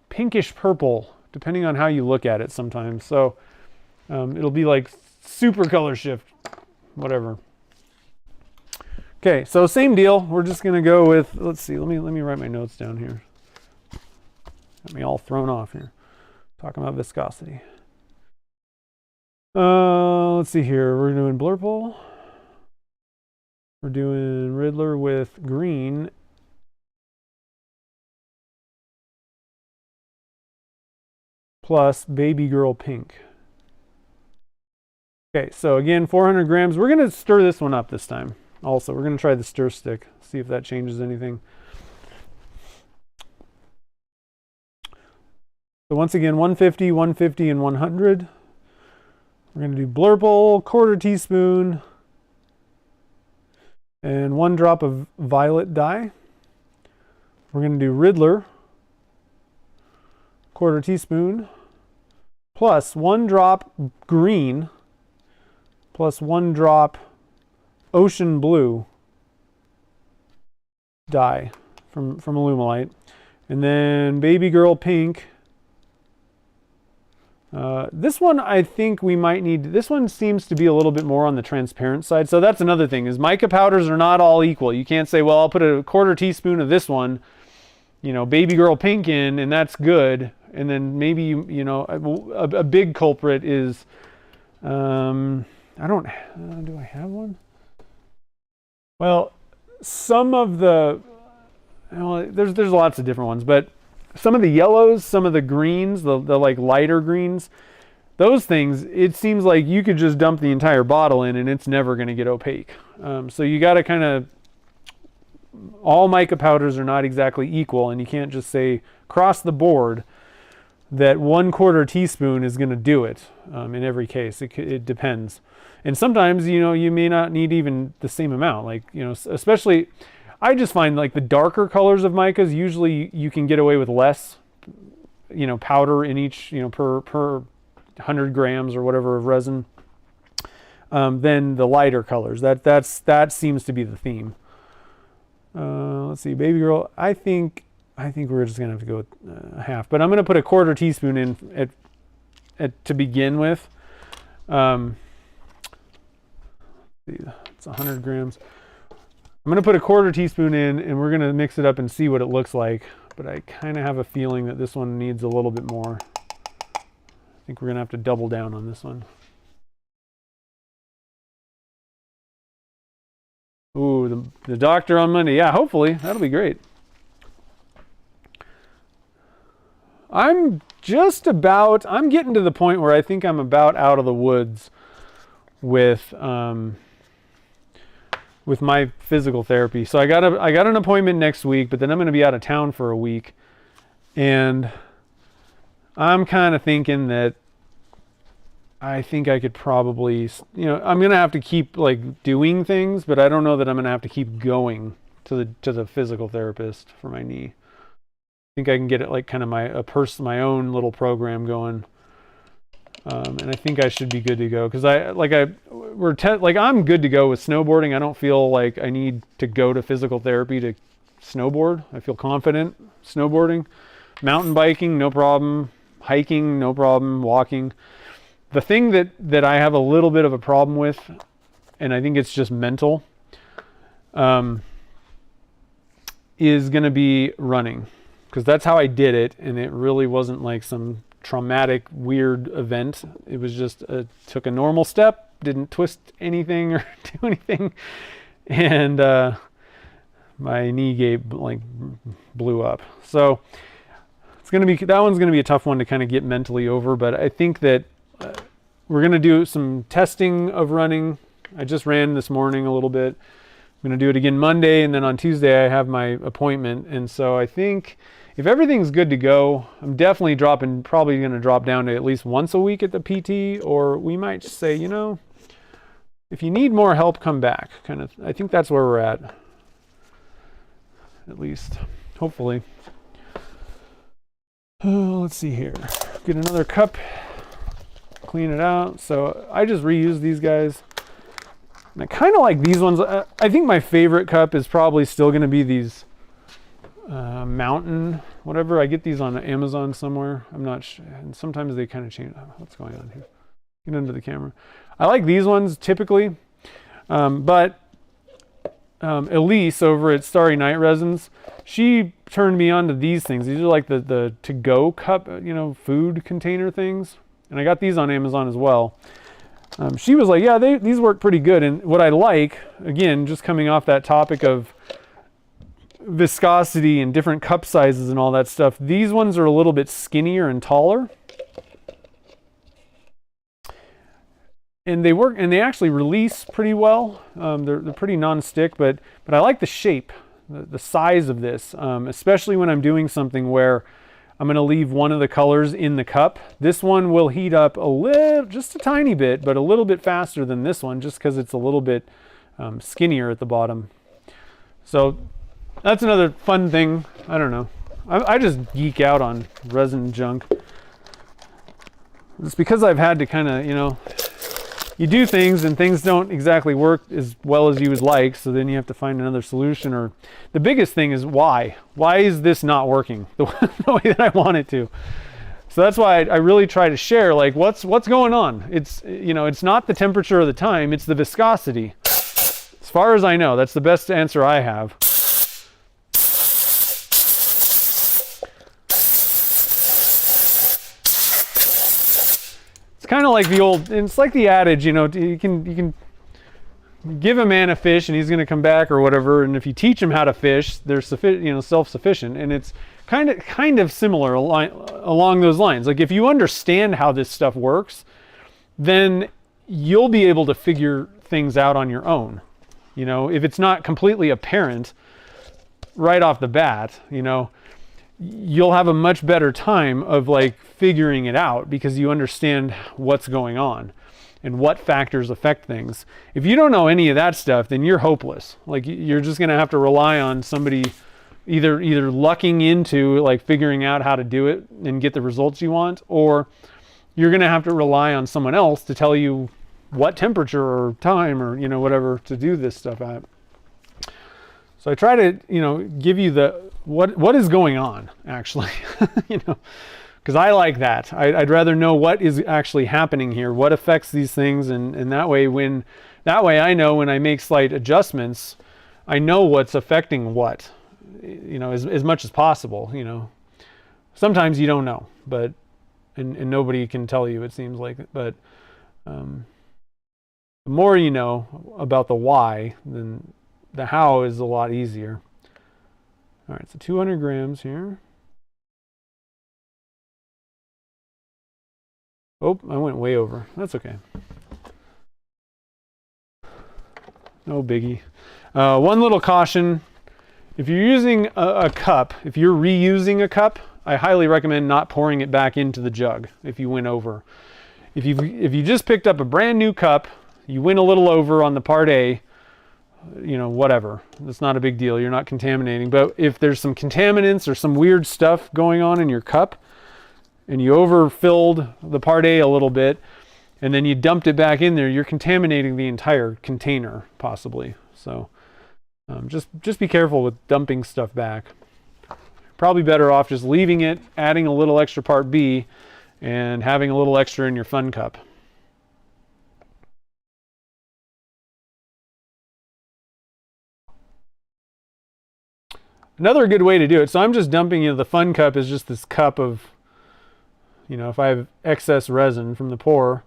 pinkish purple, depending on how you look at it sometimes. So it'll be like super color shift, whatever. Okay, so same deal. We're just going to go with, let's see, let me write my notes down here. Got me all thrown off here. Talking about viscosity. Let's see here. We're doing Blurple. We're doing Riddler with green. Plus Baby Girl pink. Okay, so again, 400 grams. We're going to stir this one up this time. Also, we're going to try the stir stick, see if that changes anything. So once again, 150, 150, and 100. We're going to do Blurple, 1/4 teaspoon, and 1 drop of violet dye. We're going to do Riddler, 1/4 teaspoon, plus 1 drop green, plus 1 drop ocean blue dye from Alumilite, and then Baby Girl pink. This one I think we might need. This one seems to be a little bit more on the transparent side. So that's another thing, is mica powders are not all equal. You can't say, well, I'll put a 1/4 teaspoon of this one, Baby Girl pink in, and that's good. And then maybe a big culprit is do I have one? Well, some of there's lots of different ones, but some of the yellows, some of the greens, the like lighter greens, those things, it seems like you could just dump the entire bottle in and it's never going to get opaque. So you got to kind of, all mica powders are not exactly equal, and you can't just say across the board that 1/4 teaspoon is going to do it in every case. It depends. And sometimes, you may not need even the same amount. Like, especially, I just find like the darker colors of micas, usually you can get away with less, powder in each, per 100 grams or whatever of resin, than the lighter colors. That seems to be the theme. Let's see, Baby Girl, I think we're just gonna have to go with half, but I'm gonna put a 1/4 teaspoon in to begin with. It's 100 grams. I'm gonna put a 1/4 teaspoon in, and we're gonna mix it up and see what it looks like. But I kind of have a feeling that this one needs a little bit more. I think we're gonna have to double down on this one. Ooh, the doctor on Monday. Yeah, hopefully that'll be great. I'm getting to the point where I think I'm about out of the woods with my physical therapy. So I got an appointment next week, but then I'm going to be out of town for a week, and I'm kind of thinking that I think I could probably, I'm going to have to keep like doing things, but I don't know that I'm going to have to keep going to the physical therapist for my knee. I think I can get it like kind of my own little program going. And I think I should be good to go because I'm good to go with snowboarding. I don't feel like I need to go to physical therapy to snowboard. I feel confident snowboarding. Mountain biking, no problem. Hiking, no problem. Walking. The thing that I have a little bit of a problem with, and I think it's just mental, is going to be running. Because that's how I did it, and it really wasn't like some traumatic, weird event. It was just took a normal step, didn't twist anything or do anything, and my knee blew up. So that one's gonna be a tough one to kind of get mentally over. But I think that we're gonna do some testing of running. I just ran this morning a little bit. I'm gonna do it again Monday, and then on Tuesday I have my appointment. And so I think if everything's good to go, I'm definitely probably going to drop down to at least once a week at the PT, or we might just say, if you need more help, come back. I think that's where we're at least, hopefully. Let's see here. Get another cup, clean it out. So I just reuse these guys. And I kind of like these ones. I think my favorite cup is probably still going to be these Mountain, whatever. I get these on Amazon somewhere. I'm not sure. And sometimes they kind of change. What's going on here? Get into the camera. I like these ones typically, but Elise over at Starry Night Resins, she turned me on to these things. These are like the to-go cup, food container things. And I got these on Amazon as well. She was like, yeah, these work pretty good. And what I like, again, just coming off that topic of viscosity and different cup sizes and all that stuff, these ones are a little bit skinnier and taller, and they work, and they actually release pretty well. They're pretty non-stick, but I like the shape, the size of this, especially when I'm doing something where I'm going to leave one of the colors in the cup. This one will heat up just a tiny bit, but a little bit faster than this one, just because it's a little bit skinnier at the bottom. So that's another fun thing. I don't know. I just geek out on resin junk. It's because I've had to kind of, you do things and things don't exactly work as well as you would like. So then you have to find another solution. Or the biggest thing is why? Why is this not working the way that I want it to? So that's why I really try to share like what's going on. It's not the temperature of the time. It's the viscosity. As far as I know, that's the best answer I have. It's kind of like it's like the adage, you can give a man a fish and he's going to come back or whatever. And if you teach him how to fish, they're self-sufficient. And it's kind of similar along those lines. Like if you understand how this stuff works, then you'll be able to figure things out on your own. If it's not completely apparent right off the bat, you'll have a much better time of like figuring it out because you understand what's going on and what factors affect things. If you don't know any of that stuff, then you're hopeless. Like you're just going to have to rely on somebody either lucking into like figuring out how to do it and get the results you want, or you're going to have to rely on someone else to tell you what temperature or time or whatever to do this stuff at. So I try to give you what is going on actually, because I like that. I'd rather know what is actually happening here, what affects these things, and that way I know when I make slight adjustments, I know what's affecting what, as much as possible. Sometimes you don't know, but and nobody can tell you, it seems like, but the more you know about the why, then the how is a lot easier. All right, so 200 grams here. Oh, I went way over. That's okay. No biggie. One little caution. If you're using a cup, if you're reusing a cup, I highly recommend not pouring it back into the jug if you went over. if you just picked up a brand new cup, you went a little over on the part A, you know, whatever. It's not a big deal. You're not contaminating. But if there's some contaminants or some weird stuff going on in your cup and you overfilled the part A a little bit and then you dumped it back in there, you're contaminating the entire container possibly. So just be careful with dumping stuff back. Probably better off just leaving it, adding a little extra part B, and having a little extra in your fun cup. Another good way to do it, so I'm just dumping, you know, the fun cup is just this cup of, you know, if I have excess resin from the pour,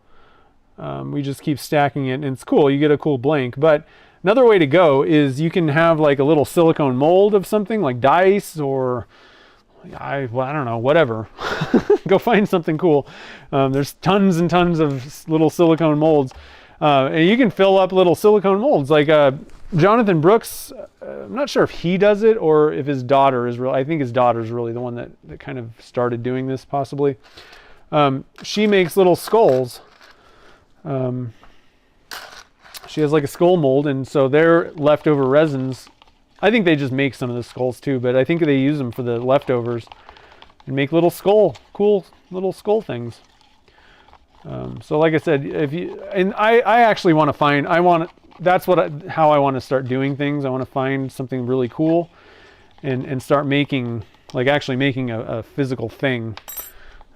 we just keep stacking it, and it's cool. You get a cool blank. But another way to go is you can have like a little silicone mold of something like dice or I don't know, whatever. Go find something cool. There's tons and tons of little silicone molds. And you can fill up little silicone molds. Like Jonathan Brooks, I'm not sure if he does it or if his daughter is I think his daughter's really the one that kind of started doing this possibly. She makes little skulls. She has like a skull mold, and so their leftover resins, I think they just make some of the skulls too, but I think they use them for the leftovers and make little cool little skull things. So like I said, I actually want to find, how I want to start doing things. I want to find something really cool and start making, like actually making a physical thing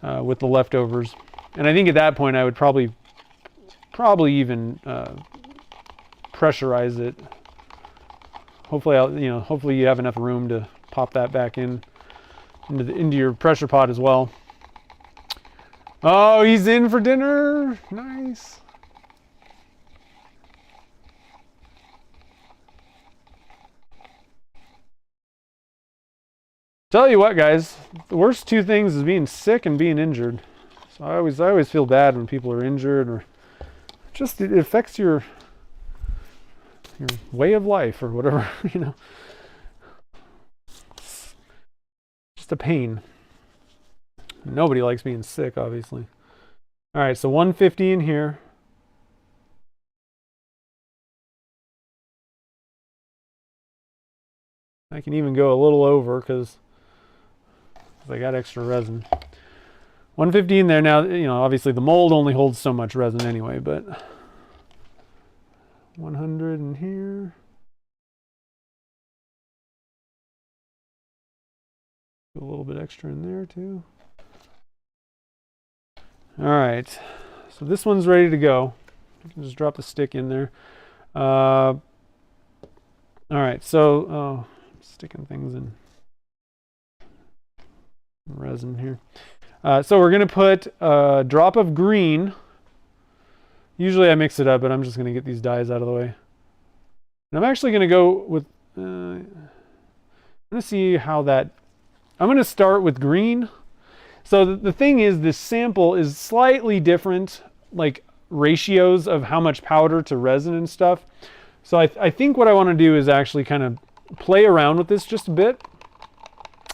with the leftovers. And I think at that point I would probably even pressurize it. Hopefully you have enough room to pop that back into your pressure pot as well. Oh, he's in for dinner. Nice. Tell you what, guys, the worst two things is being sick and being injured. So I always feel bad when people are injured, or just it affects your way of life or whatever, you know. It's just a pain. Nobody likes being sick, obviously. All right, so 150 in here. I can even go a little over because I got extra resin. 150 in there. Now, you know, obviously the mold only holds so much resin anyway, but 100 in here. A little bit extra in there too. All right, so this one's ready to go. You can just drop the stick in there. All right, so sticking things in resin here. So we're gonna put a drop of green. Usually I mix it up, but I'm just gonna get these dyes out of the way. And I'm actually gonna go with, I'm gonna see how that, I'm gonna start with green. So the thing is, this sample is slightly different, like ratios of how much powder to resin and stuff. So I think what I want to do is actually kind of play around with this just a bit,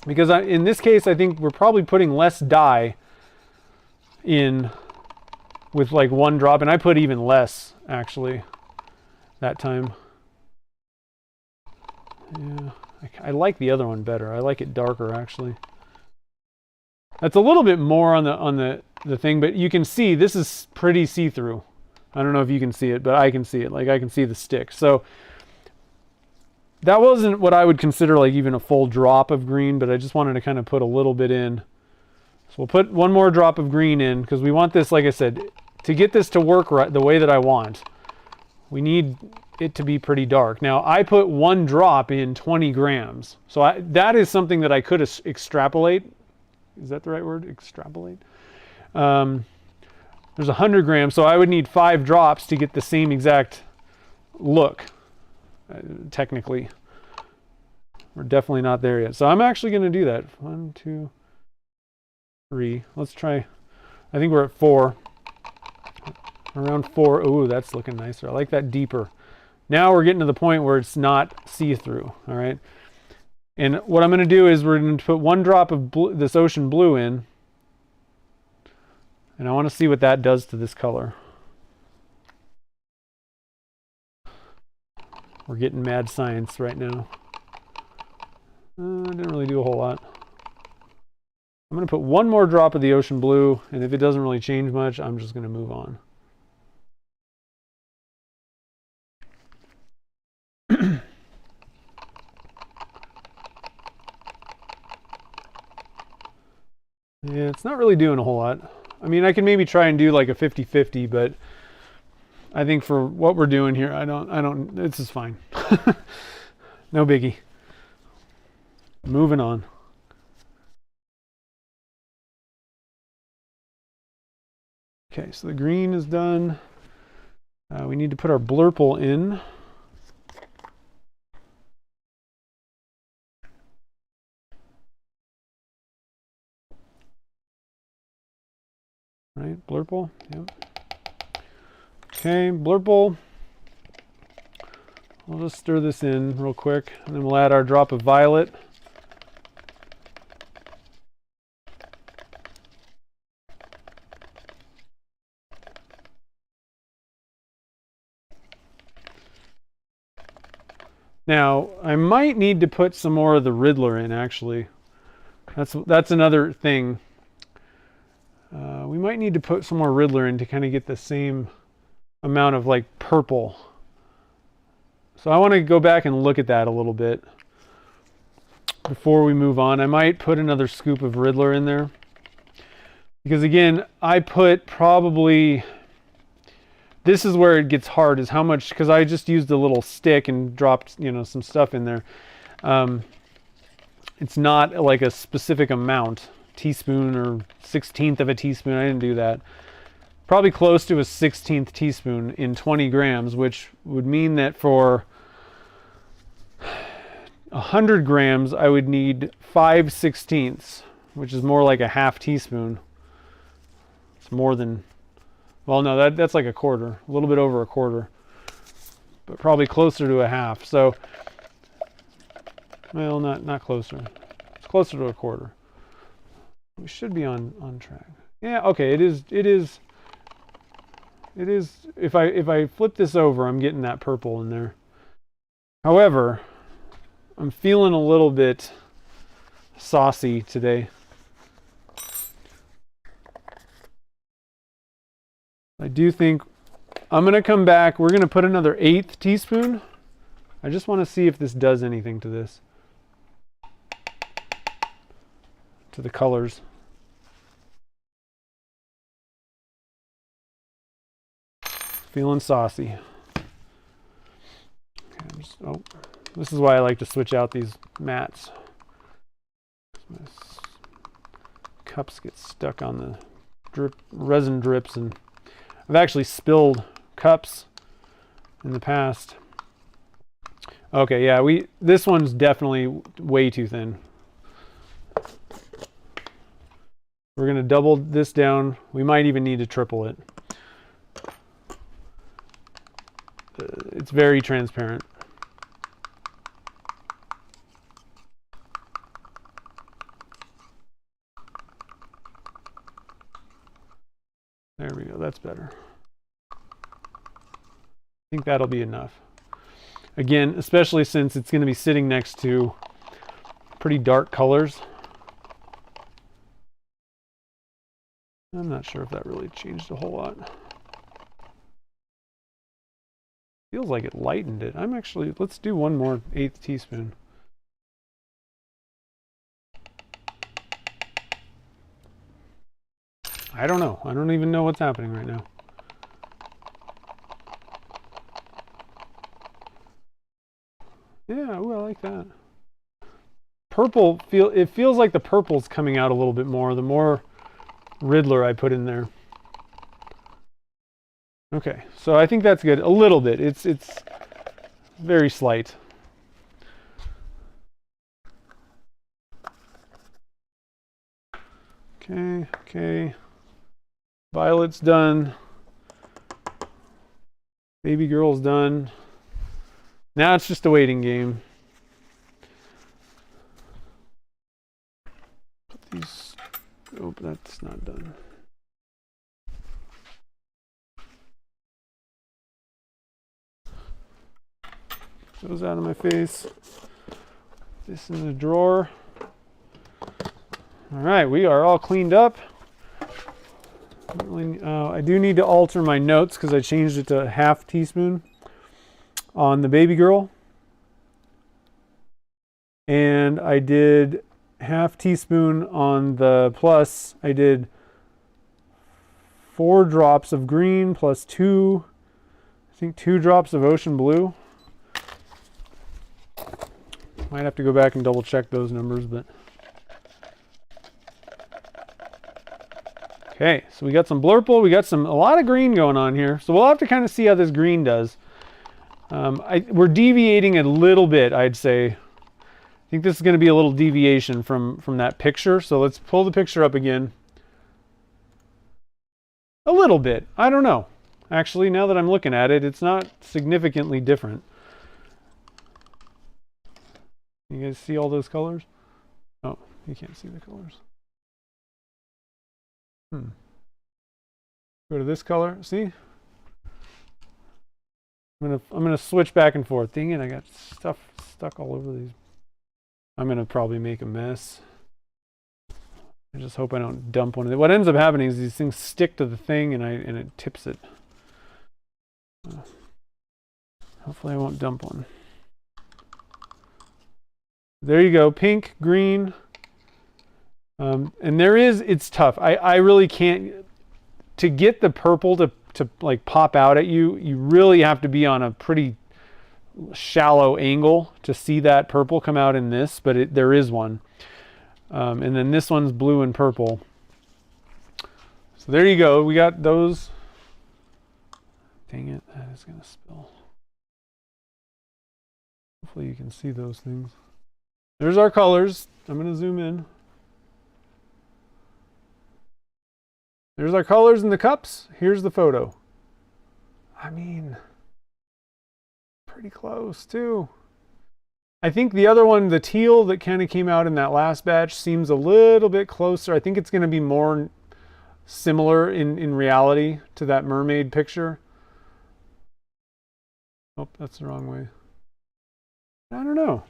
because in this case I think we're probably putting less dye in with like one drop, and I put even less actually that time. Yeah, I like the other one better. I like it darker actually. That's a little bit more on the thing, but you can see this is pretty see-through. I don't know if you can see it, but I can see it. Like I can see the stick. So that wasn't what I would consider like even a full drop of green, but I just wanted to kind of put a little bit in. So we'll put one more drop of green in because we want this, like I said, to get this to work right the way that I want. We need it to be pretty dark. Now I put one drop in 20 grams. So that is something that I could extrapolate. Is that the right word? Extrapolate. There's 100 grams, so I would need 5 drops to get the same exact look. Technically, we're definitely not there yet. So I'm actually going to do that. 1, 2, 3. Let's try. I think we're at 4. Around 4. Ooh, that's looking nicer. I like that deeper. Now we're getting to the point where it's not see-through. All right. And what I'm going to do is we're going to put one drop of this ocean blue in. And I want to see what that does to this color. We're getting mad science right now. Didn't really do a whole lot. I'm going to put one more drop of the ocean blue, and if it doesn't really change much, I'm just going to move on. Yeah, it's not really doing a whole lot. I mean, I can maybe try and do like a 50-50, but I think for what we're doing here, this is fine. No biggie. Moving on. Okay, so the green is done. We need to put our blurple in. Right, blurple, yep. Okay, blurple. I'll just stir this in real quick, and then we'll add our drop of violet. Now, I might need to put some more of the Riddler in, actually. That's another thing. We might need to put some more Riddler in to kind of get the same amount of like purple. So I want to go back and look at that a little bit before we move on. I might put another scoop of Riddler in there. Because again, I put probably... This is where it gets hard, is how much, because I just used a little stick and dropped, some stuff in there. It's not like a specific amount, teaspoon or 1/16 of a teaspoon. I didn't do that. Probably close to a 1/16 teaspoon in 20 grams, which would mean that for 100 grams, I would need 5/16, which is more like a half teaspoon. It's more than... Well, no, that's like a quarter, a little bit over a quarter, but probably closer to a half. So, well, not closer. It's closer to a quarter. We should be on track. Yeah, okay, it is. If I flip this over, I'm getting that purple in there. However, I'm feeling a little bit saucy today. I do think I'm going to come back. We're going to put another 1/8 teaspoon. I just want to see if this does anything to this, to the colors. Feeling saucy. Okay, this is why I like to switch out these mats. My cups get stuck on the resin drips, and I've actually spilled cups in the past. Okay, yeah, this one's definitely way too thin. We're going to double this down. We might even need to triple it. It's very transparent. There we go, that's better. I think that'll be enough. Again, especially since it's going to be sitting next to pretty dark colors. I'm not sure if that really changed a whole lot. Feels like it lightened it. Let's do one more 1/8 teaspoon. I don't know. I don't even know what's happening right now. Yeah, ooh, I like that. Purple, it feels like the purple's coming out a little bit more, the more Riddler I put in there. Okay, so I think that's good. A little bit. It's very slight. Okay. Violet's done. Baby girl's done. Now it's just a waiting game. Put these... Oh, that's not done. Those out of my face. This in the drawer. All right, we are all cleaned up. I do need to alter my notes because I changed it to 1/2 teaspoon on the baby girl. And I did 1/2 teaspoon on the plus. I did 4 drops of green plus 2 drops of ocean blue. Might have to go back and double check those numbers, but. Okay, so we got some blurple, we got a lot of green going on here. So we'll have to kind of see how this green does. We're deviating a little bit, I'd say. I think this is going to be a little deviation from that picture. So let's pull the picture up again. A little bit. I don't know. Actually, now that I'm looking at it, it's not significantly different. You guys see all those colors? Oh, you can't see the colors. Go to this color. See? I'm gonna switch back and forth. Dang it, I got stuff stuck all over these. I'm gonna probably make a mess. I just hope I don't dump one of them. What ends up happening is these things stick to the thing and it tips it. Hopefully I won't dump one. There you go, pink, green. And it's tough. I really can't, to get the purple to like pop out at you, you really have to be on a pretty shallow angle to see that purple come out in this, but there is one. And then this one's blue and purple. So there you go. We got those. Dang it, that is gonna spill. Hopefully you can see those things. There's our colors. I'm gonna zoom in. There's our colors in the cups. Here's the photo. I mean, pretty close too. I think the other one, the teal that kind of came out in that last batch, seems a little bit closer. I think it's going to be more similar in reality to that mermaid picture. Oh, that's the wrong way. I don't know.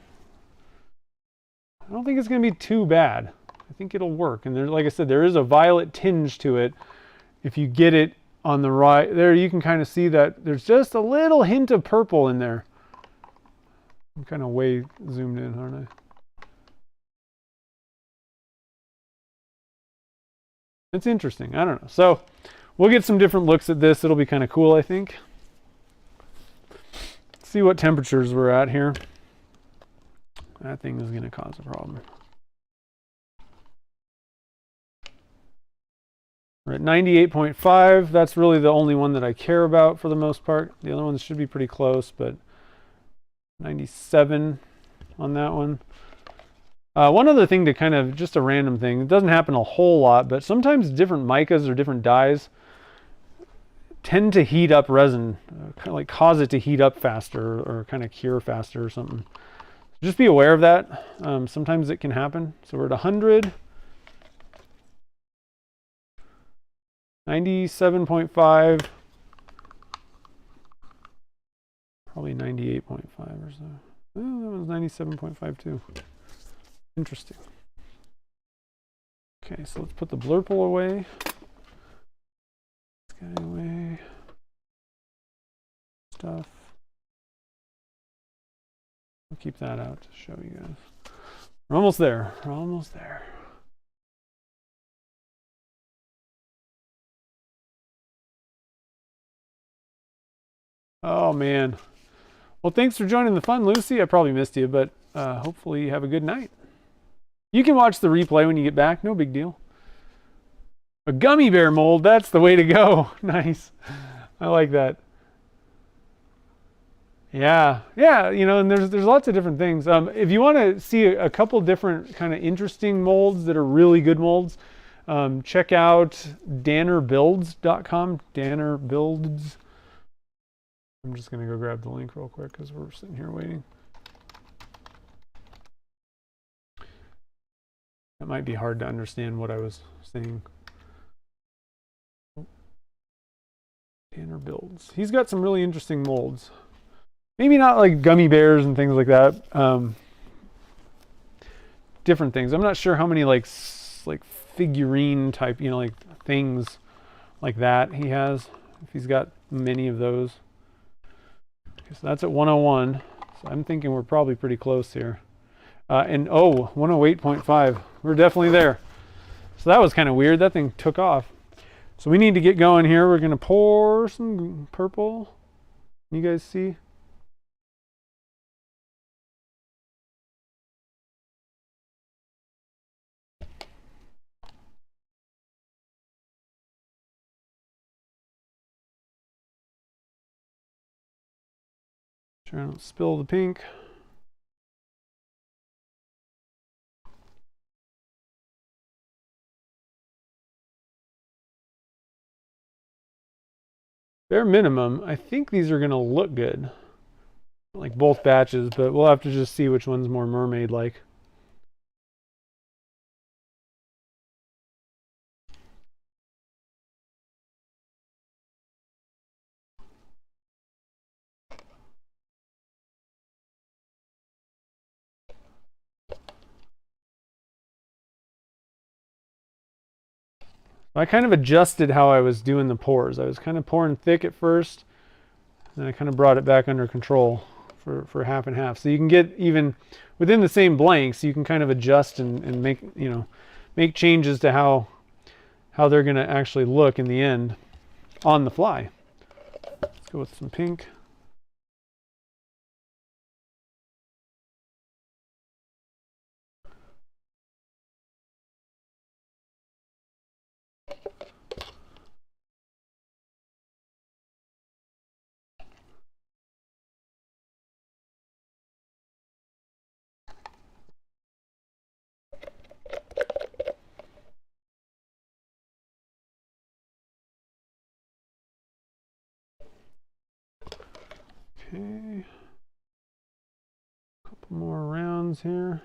I don't think it's going to be too bad. I think it'll work. And there, like I said, there is a violet tinge to it. If you get it on the right there, you can kind of see that there's just a little hint of purple in there. I'm kind of way zoomed in, aren't I? It's interesting. I don't know. So we'll get some different looks at this. It'll be kind of cool, I think. Let's see what temperatures we're at here. That thing is going to cause a problem. We're at 98.5. That's really the only one that I care about for the most part. The other ones should be pretty close, but 97 on that one. One other thing to kind of, just a random thing, it doesn't happen a whole lot, but sometimes different micas or different dyes tend to heat up resin, kind of like cause it to heat up faster or kind of cure faster or something. Just be aware of that. Sometimes it can happen. So we're at 100. 97.5. Probably 98.5 or so. Oh, that was 97.5 too. Interesting. Okay, so let's put the blurple away. This guy away. Stuff. I'll keep that out to show you guys. We're almost there. We're almost there. Oh man. Well, thanks for joining the fun, Lucy. I probably missed you, but hopefully you have a good night. You can watch the replay when you get back. No big deal. A gummy bear mold. That's the way to go. Nice. I like that. Yeah, you know, and there's lots of different things. If you want to see a couple different kind of interesting molds that are really good molds, check out dannerbuilds.com. Danner Builds. I'm just going to go grab the link real quick because we're sitting here waiting. That might be hard to understand what I was saying. Danner Builds. He's got some really interesting molds. maybe not like gummy bears and things like that. Different things. I'm not sure how many like figurine type, like things like that he has. If he's got many of those. Okay, so that's at 101. So I'm thinking we're probably pretty close here. And 108.5. We're definitely there. So that was kind of weird. That thing took off. So we need to get going here. We're going to pour some purple. You guys see? Try not to spill the pink. Bare minimum, I think these are going to look good. Like both batches, but we'll have to just see which one's more mermaid-like. I kind of adjusted how I was doing the pours. I was kind of pouring thick at first, and then I kind of brought it back under control for half and half. So you can get even within the same blanks, you can kind of adjust and make, make changes to how they're going to actually look in the end on the fly. Let's go with some pink. Okay, a couple more rounds here.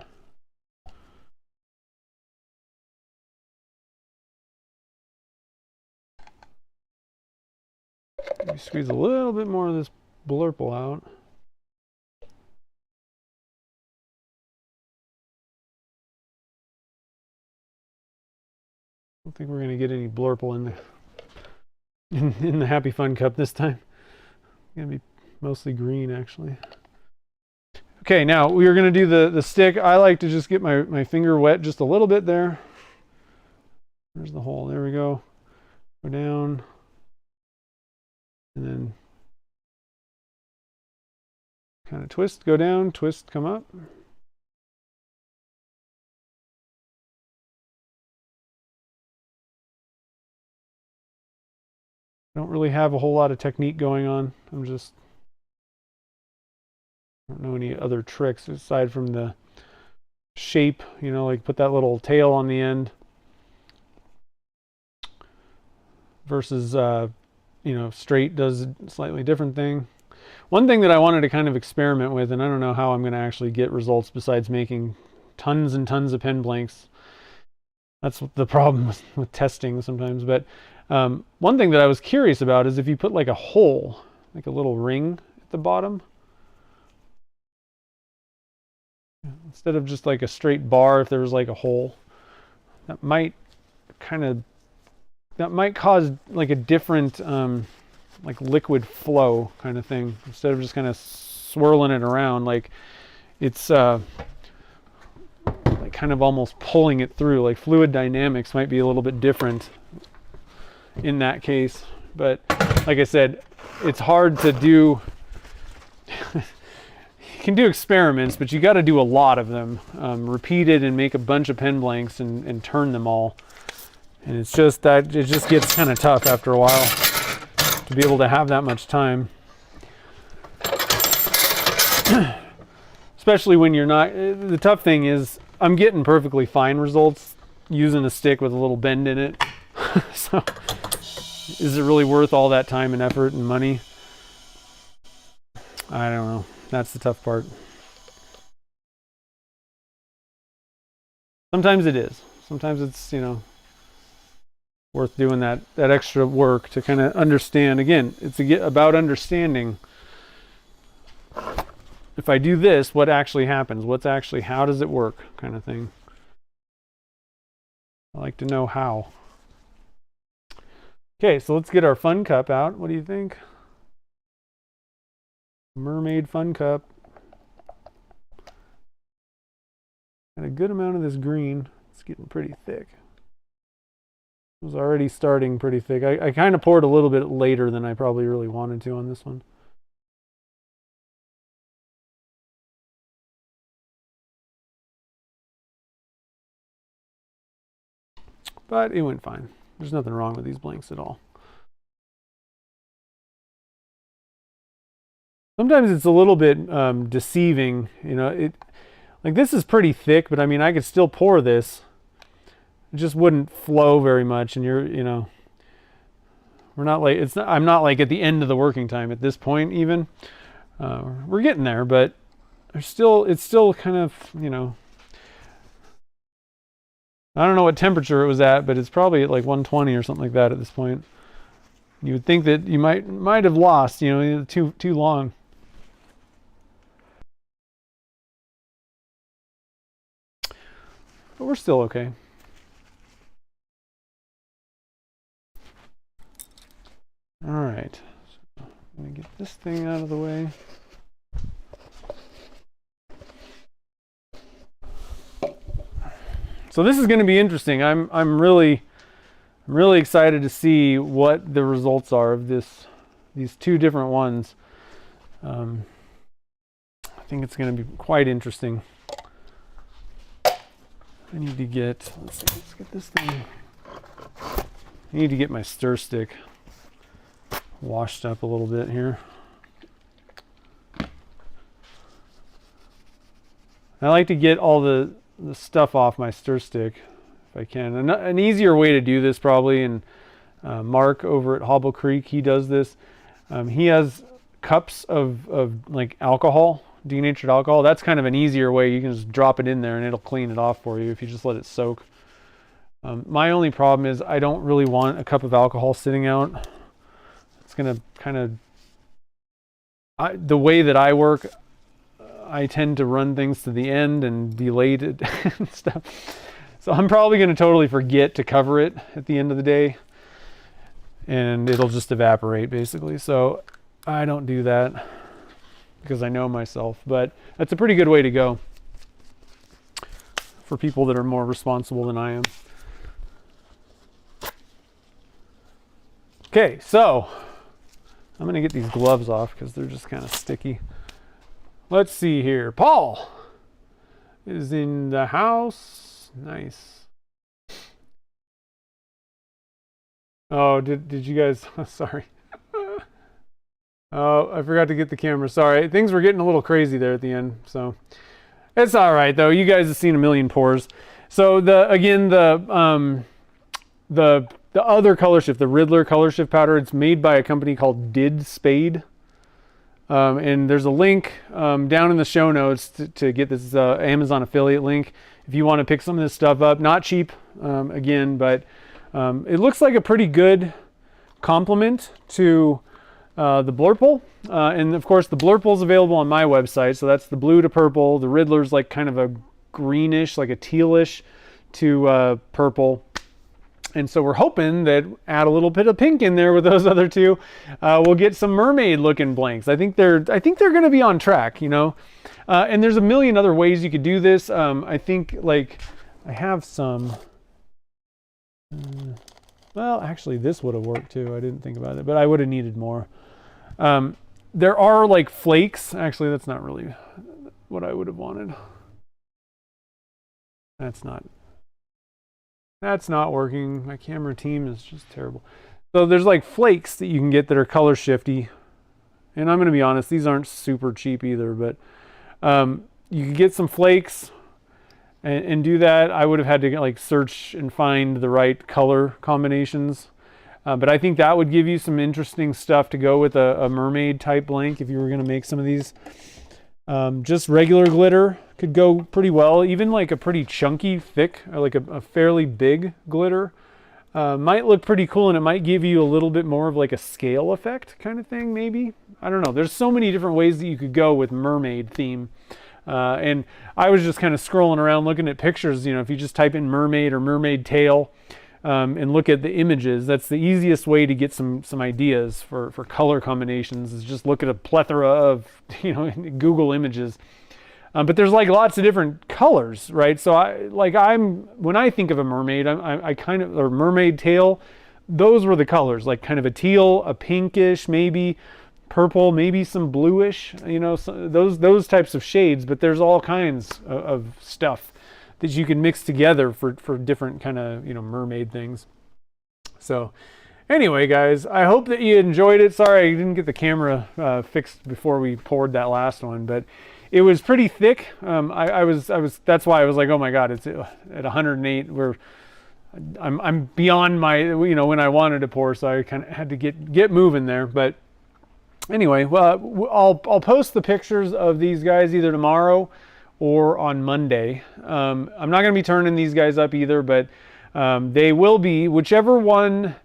Maybe squeeze a little bit more of this blurple out. I don't think we're going to get any blurple in the Happy Fun Cup this time. It's going to be mostly green, actually. Okay, now we are going to do the stick. I like to just get my finger wet just a little bit there. There's the hole. There we go. Go down. And then kind of twist, go down, twist, come up. I don't really have a whole lot of technique going on. I don't know any other tricks aside from the shape, like put that little tail on the end versus, straight does a slightly different thing. One thing that I wanted to kind of experiment with, and I don't know how I'm going to actually get results besides making tons and tons of pen blanks. That's the problem with testing sometimes. But one thing that I was curious about is if you put like a hole, like a little ring at the bottom, instead of just like a straight bar, if there was like a hole, that might cause like a different like liquid flow kind of thing. Instead of just kind of swirling it around, like it's like kind of almost pulling it through. Like fluid dynamics might be a little bit different in that case. But like I said, it's hard to do. You can do experiments, but you got to do a lot of them, repeated, and make a bunch of pen blanks and turn them all. And it's just that it just gets kind of tough after a while to be able to have that much time. Especially when you're not, the tough thing is I'm getting perfectly fine results using a stick with a little bend in it. So is it really worth all that time and effort and money? I don't know. That's the tough part. Sometimes it is. Sometimes it's, worth doing that extra work to kind of understand. Again, it's about understanding if I do this, what actually happens? How does it work, kind of thing. I like to know how. Okay, so let's get our fun cup out. What do you think? Mermaid fun cup. Got a good amount of this green. It's getting pretty thick. It was already starting pretty thick. I kind of poured a little bit later than I probably really wanted to on this one. But it went fine. There's nothing wrong with these blanks at all. Sometimes it's a little bit deceiving, you know. Like this is pretty thick, but I mean, I could still pour this. It just wouldn't flow very much, and we're not like I'm not like at the end of the working time at this point even. We're getting there, but it's still kind of, you know. I don't know what temperature it was at, but it's probably at like 120 or something like that at this point. You would think that you might have lost, you know, too long. But we're still okay. All right, so I'm gonna get this thing out of the way. So this is going to be interesting. I'm really excited to see what the results are of these two different ones. I think it's going to be quite interesting. I need to get, let's get this thing. I need to get my stir stick washed up a little bit here. I like to get all the stuff off my stir stick if I can. An easier way to do this probably, and Mark over at Hobble Creek, he does this. He has cups of like alcohol, denatured alcohol. That's kind of an easier way. You can just drop it in there and it'll clean it off for you if you just let it soak. My only problem is I don't really want a cup of alcohol sitting out. It's gonna kind of, the way that I work, I tend to run things to the end and be late and stuff. So I'm probably going to totally forget to cover it at the end of the day, and it'll just evaporate basically. So I don't do that because I know myself, but that's a pretty good way to go for people that are more responsible than I am. Okay, so I'm going to get these gloves off because they're just kind of sticky. Let's see here. Paul is in the house. Nice. Oh, did you guys? Sorry. Oh, I forgot to get the camera. Sorry. Things were getting a little crazy there at the end. So it's all right though. You guys have seen a million pours. So the other color shift, the Riddler color shift powder, it's made by a company called Did Spade. And there's a link down in the show notes to get this Amazon affiliate link if you want to pick some of this stuff up. Not cheap, again, but it looks like a pretty good complement to the Blurple. And of course, the Blurple is available on my website. So that's the blue to purple. The Riddler's like kind of a greenish, like a tealish to purple. And so we're hoping that add a little bit of pink in there with those other two, we'll get some mermaid looking blanks. I think they're going to be on track, you know. And there's a million other ways you could do this. I think like I have some. Well, actually, this would have worked too. I didn't think about it, but I would have needed more. There are like flakes. Actually, that's not really what I would have wanted. That's not working. My camera team is just terrible. So there's like flakes that you can get that are color shifty. And I'm going to be honest, these aren't super cheap either, but you can get some flakes and do that. I would have had to like search and find the right color combinations. But I think that would give you some interesting stuff to go with a mermaid type blank if you were going to make some of these. Just regular glitter could go pretty well. Even like a pretty chunky, thick, or like a fairly big glitter might look pretty cool, and it might give you a little bit more of like a scale effect kind of thing, maybe. I don't know. There's so many different ways that you could go with mermaid theme. And I was just kind of scrolling around looking at pictures. If you just type in mermaid or mermaid tail and look at the images, that's the easiest way to get some ideas for color combinations, is just look at a plethora of Google images. But there's like lots of different colors, right? So when I think of a mermaid, I kind of, or mermaid tail, those were the colors, like kind of a teal, a pinkish, maybe purple, maybe some bluish, those types of shades. But there's all kinds of stuff that you can mix together for different kind of, mermaid things. So anyway, guys, I hope that you enjoyed it. Sorry I didn't get the camera fixed before we poured that last one, but it was pretty thick. I was. That's why I was like, oh my God, it's at 108. I'm beyond my, when I wanted to pour, so I kind of had to get moving there. But anyway, well, I'll post the pictures of these guys either tomorrow or on Monday. I'm not going to be turning these guys up either, but they will be, whichever one.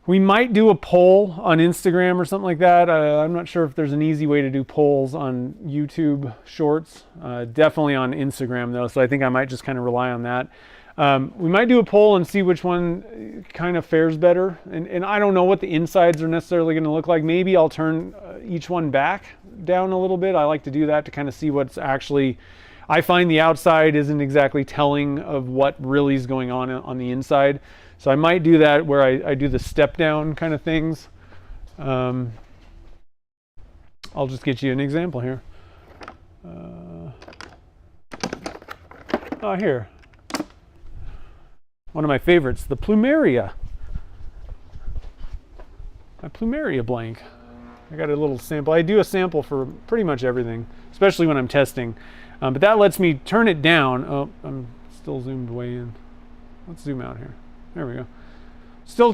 We might do a poll on Instagram or something like that. I'm not sure if there's an easy way to do polls on YouTube Shorts. Definitely on Instagram though, so I think I might just kind of rely on that. We might do a poll and see which one kind of fares better. And I don't know what the insides are necessarily going to look like. Maybe I'll turn each one back down a little bit. I like to do that to kind of see what's actually... I find the outside isn't exactly telling of what really is going on the inside. So I might do that where I do the step down kind of things. I'll just get you an example here. Here. One of my favorites, the Plumeria. My Plumeria blank. I got a little sample. I do a sample for pretty much everything, especially when I'm testing. But that lets me turn it down. Oh, I'm still zoomed way in. Let's zoom out here. There we go. Still,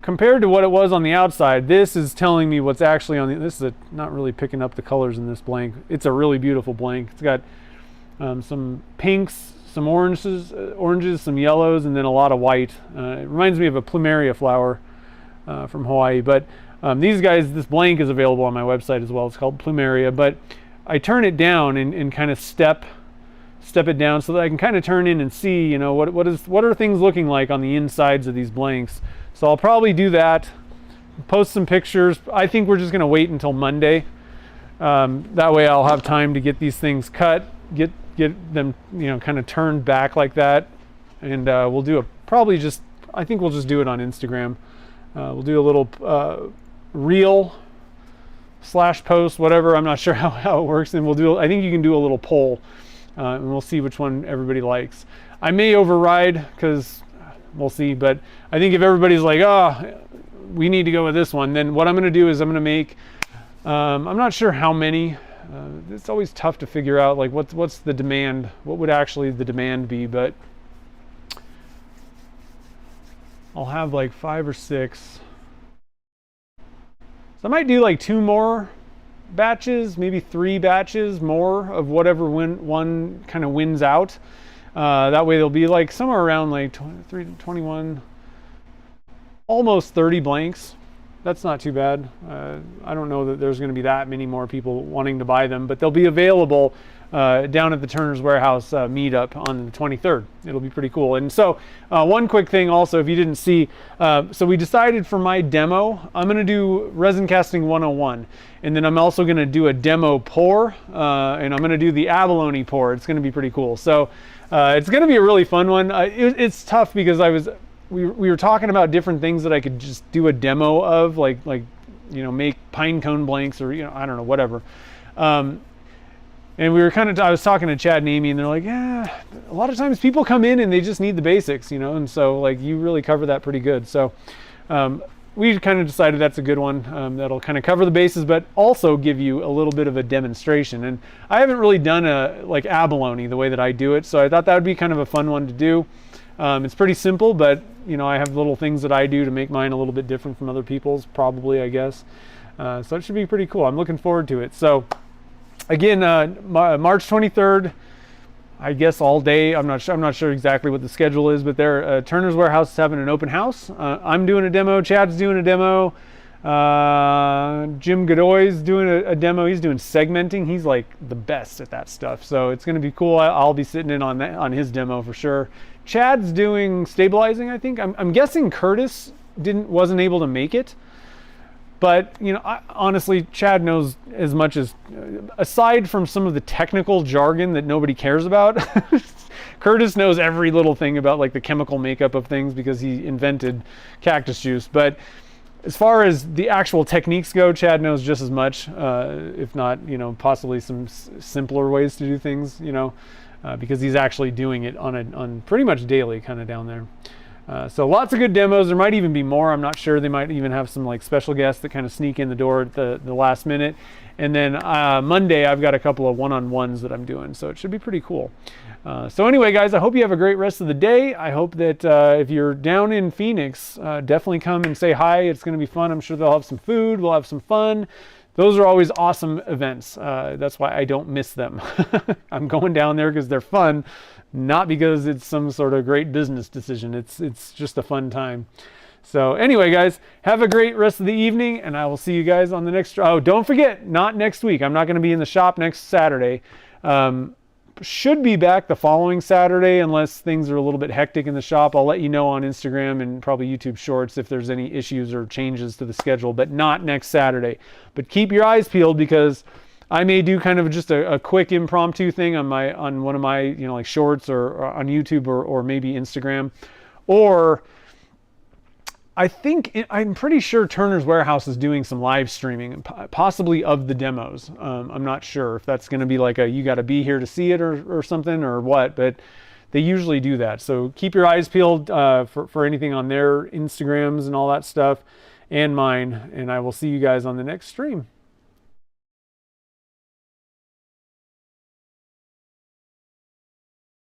compared to what it was on the outside, this is telling me what's actually on the... This is not really picking up the colors in this blank. It's a really beautiful blank. It's got some pinks, some oranges, some yellows, and then a lot of white. It reminds me of a plumeria flower from Hawaii. But these guys, this blank is available on my website as well. It's called Plumeria. But I turn it down and kind of step it down so that I can kind of turn in and see, what are things looking like on the insides of these blanks. So I'll probably do that, post some pictures. I think we're just going to wait until Monday. That way I'll have time to get these things cut, get them, kind of turned back like that. And we'll do I think we'll just do it on Instagram. We'll do a little reel / post, whatever. I'm not sure how it works. And I think you can do a little poll. And we'll see which one everybody likes. I may override because we'll see, but I think if everybody's like, oh, we need to go with this one, then what I'm going to do is I'm going to make, I'm not sure how many. It's always tough to figure out like what's the demand, what would actually the demand be, but I'll have like 5 or 6. So I might do like 2 more batches, maybe 3 batches more of whatever one kind of wins out. That way there'll be like somewhere around like 23, 21, almost 30 blanks. That's not too bad. I don't know that there's going to be that many more people wanting to buy them, but they'll be available down at the Turner's Warehouse meetup on the 23rd. It'll be pretty cool. And so one quick thing also, if you didn't see, so we decided for my demo, I'm going to do resin casting 101. And then I'm also going to do a demo pour, and I'm going to do the abalone pour. It's going to be pretty cool. So it's going to be a really fun one. It's tough because we were talking about different things that I could just do a demo of, like make pine cone blanks or I don't know, whatever. And I was talking to Chad and Amy, and they're like, yeah, a lot of times people come in and they just need the basics, and so like you really cover that pretty good. So we kind of decided that's a good one. That'll kind of cover the bases, but also give you a little bit of a demonstration. And I haven't really done like abalone the way that I do it, so I thought that would be kind of a fun one to do. It's pretty simple, but I have little things that I do to make mine a little bit different from other people's, probably, I guess. So it should be pretty cool. I'm looking forward to it. So again, March 23rd, I guess all day. I'm not sure exactly what the schedule is, but they're Turner's Warehouse is having an open house. I'm doing a demo. Chad's doing a demo. Jim Godoy's doing a demo. He's doing segmenting. He's like the best at that stuff. So it's going to be cool. I'll be sitting in on that, on his demo for sure. Chad's doing stabilizing, I think. I'm guessing Curtis wasn't able to make it. But, you know, honestly, Chad knows as much as, aside from some of the technical jargon that nobody cares about, Curtis knows every little thing about like the chemical makeup of things because he invented cactus juice. But as far as the actual techniques go, Chad knows just as much, if not, you know, possibly some simpler ways to do things, you know, because he's actually doing it on pretty much daily kind of down there. So lots of good demos. There might even be more. I'm not sure. They might even have some like special guests that kind of sneak in the door at the last minute. And then Monday, I've got a couple of one-on-ones that I'm doing. So it should be pretty cool. So anyway, guys, I hope you have a great rest of the day. I hope that if you're down in Phoenix, definitely come and say hi. It's going to be fun. I'm sure they'll have some food. We'll have some fun. Those are always awesome events. That's why I don't miss them. I'm going down there because they're fun. Not because it's some sort of great business decision. It's just a fun time. So anyway, guys, have a great rest of the evening, and I will see you guys on the next. Oh, don't forget, not next week. I'm not going to be in the shop next Saturday. Should be back the following Saturday unless things are a little bit hectic in the shop. I'll let you know on Instagram and probably YouTube Shorts if there's any issues or changes to the schedule, but not next Saturday. But keep your eyes peeled because I may do kind of just a quick impromptu thing on one of my, you know, like shorts or on YouTube or maybe Instagram. Or I'm pretty sure Turner's Warehouse is doing some live streaming, possibly of the demos. I'm not sure if that's going to be like you got to be here to see it or something or what, but they usually do that. So keep your eyes peeled for anything on their Instagrams and all that stuff and mine. And I will see you guys on the next stream.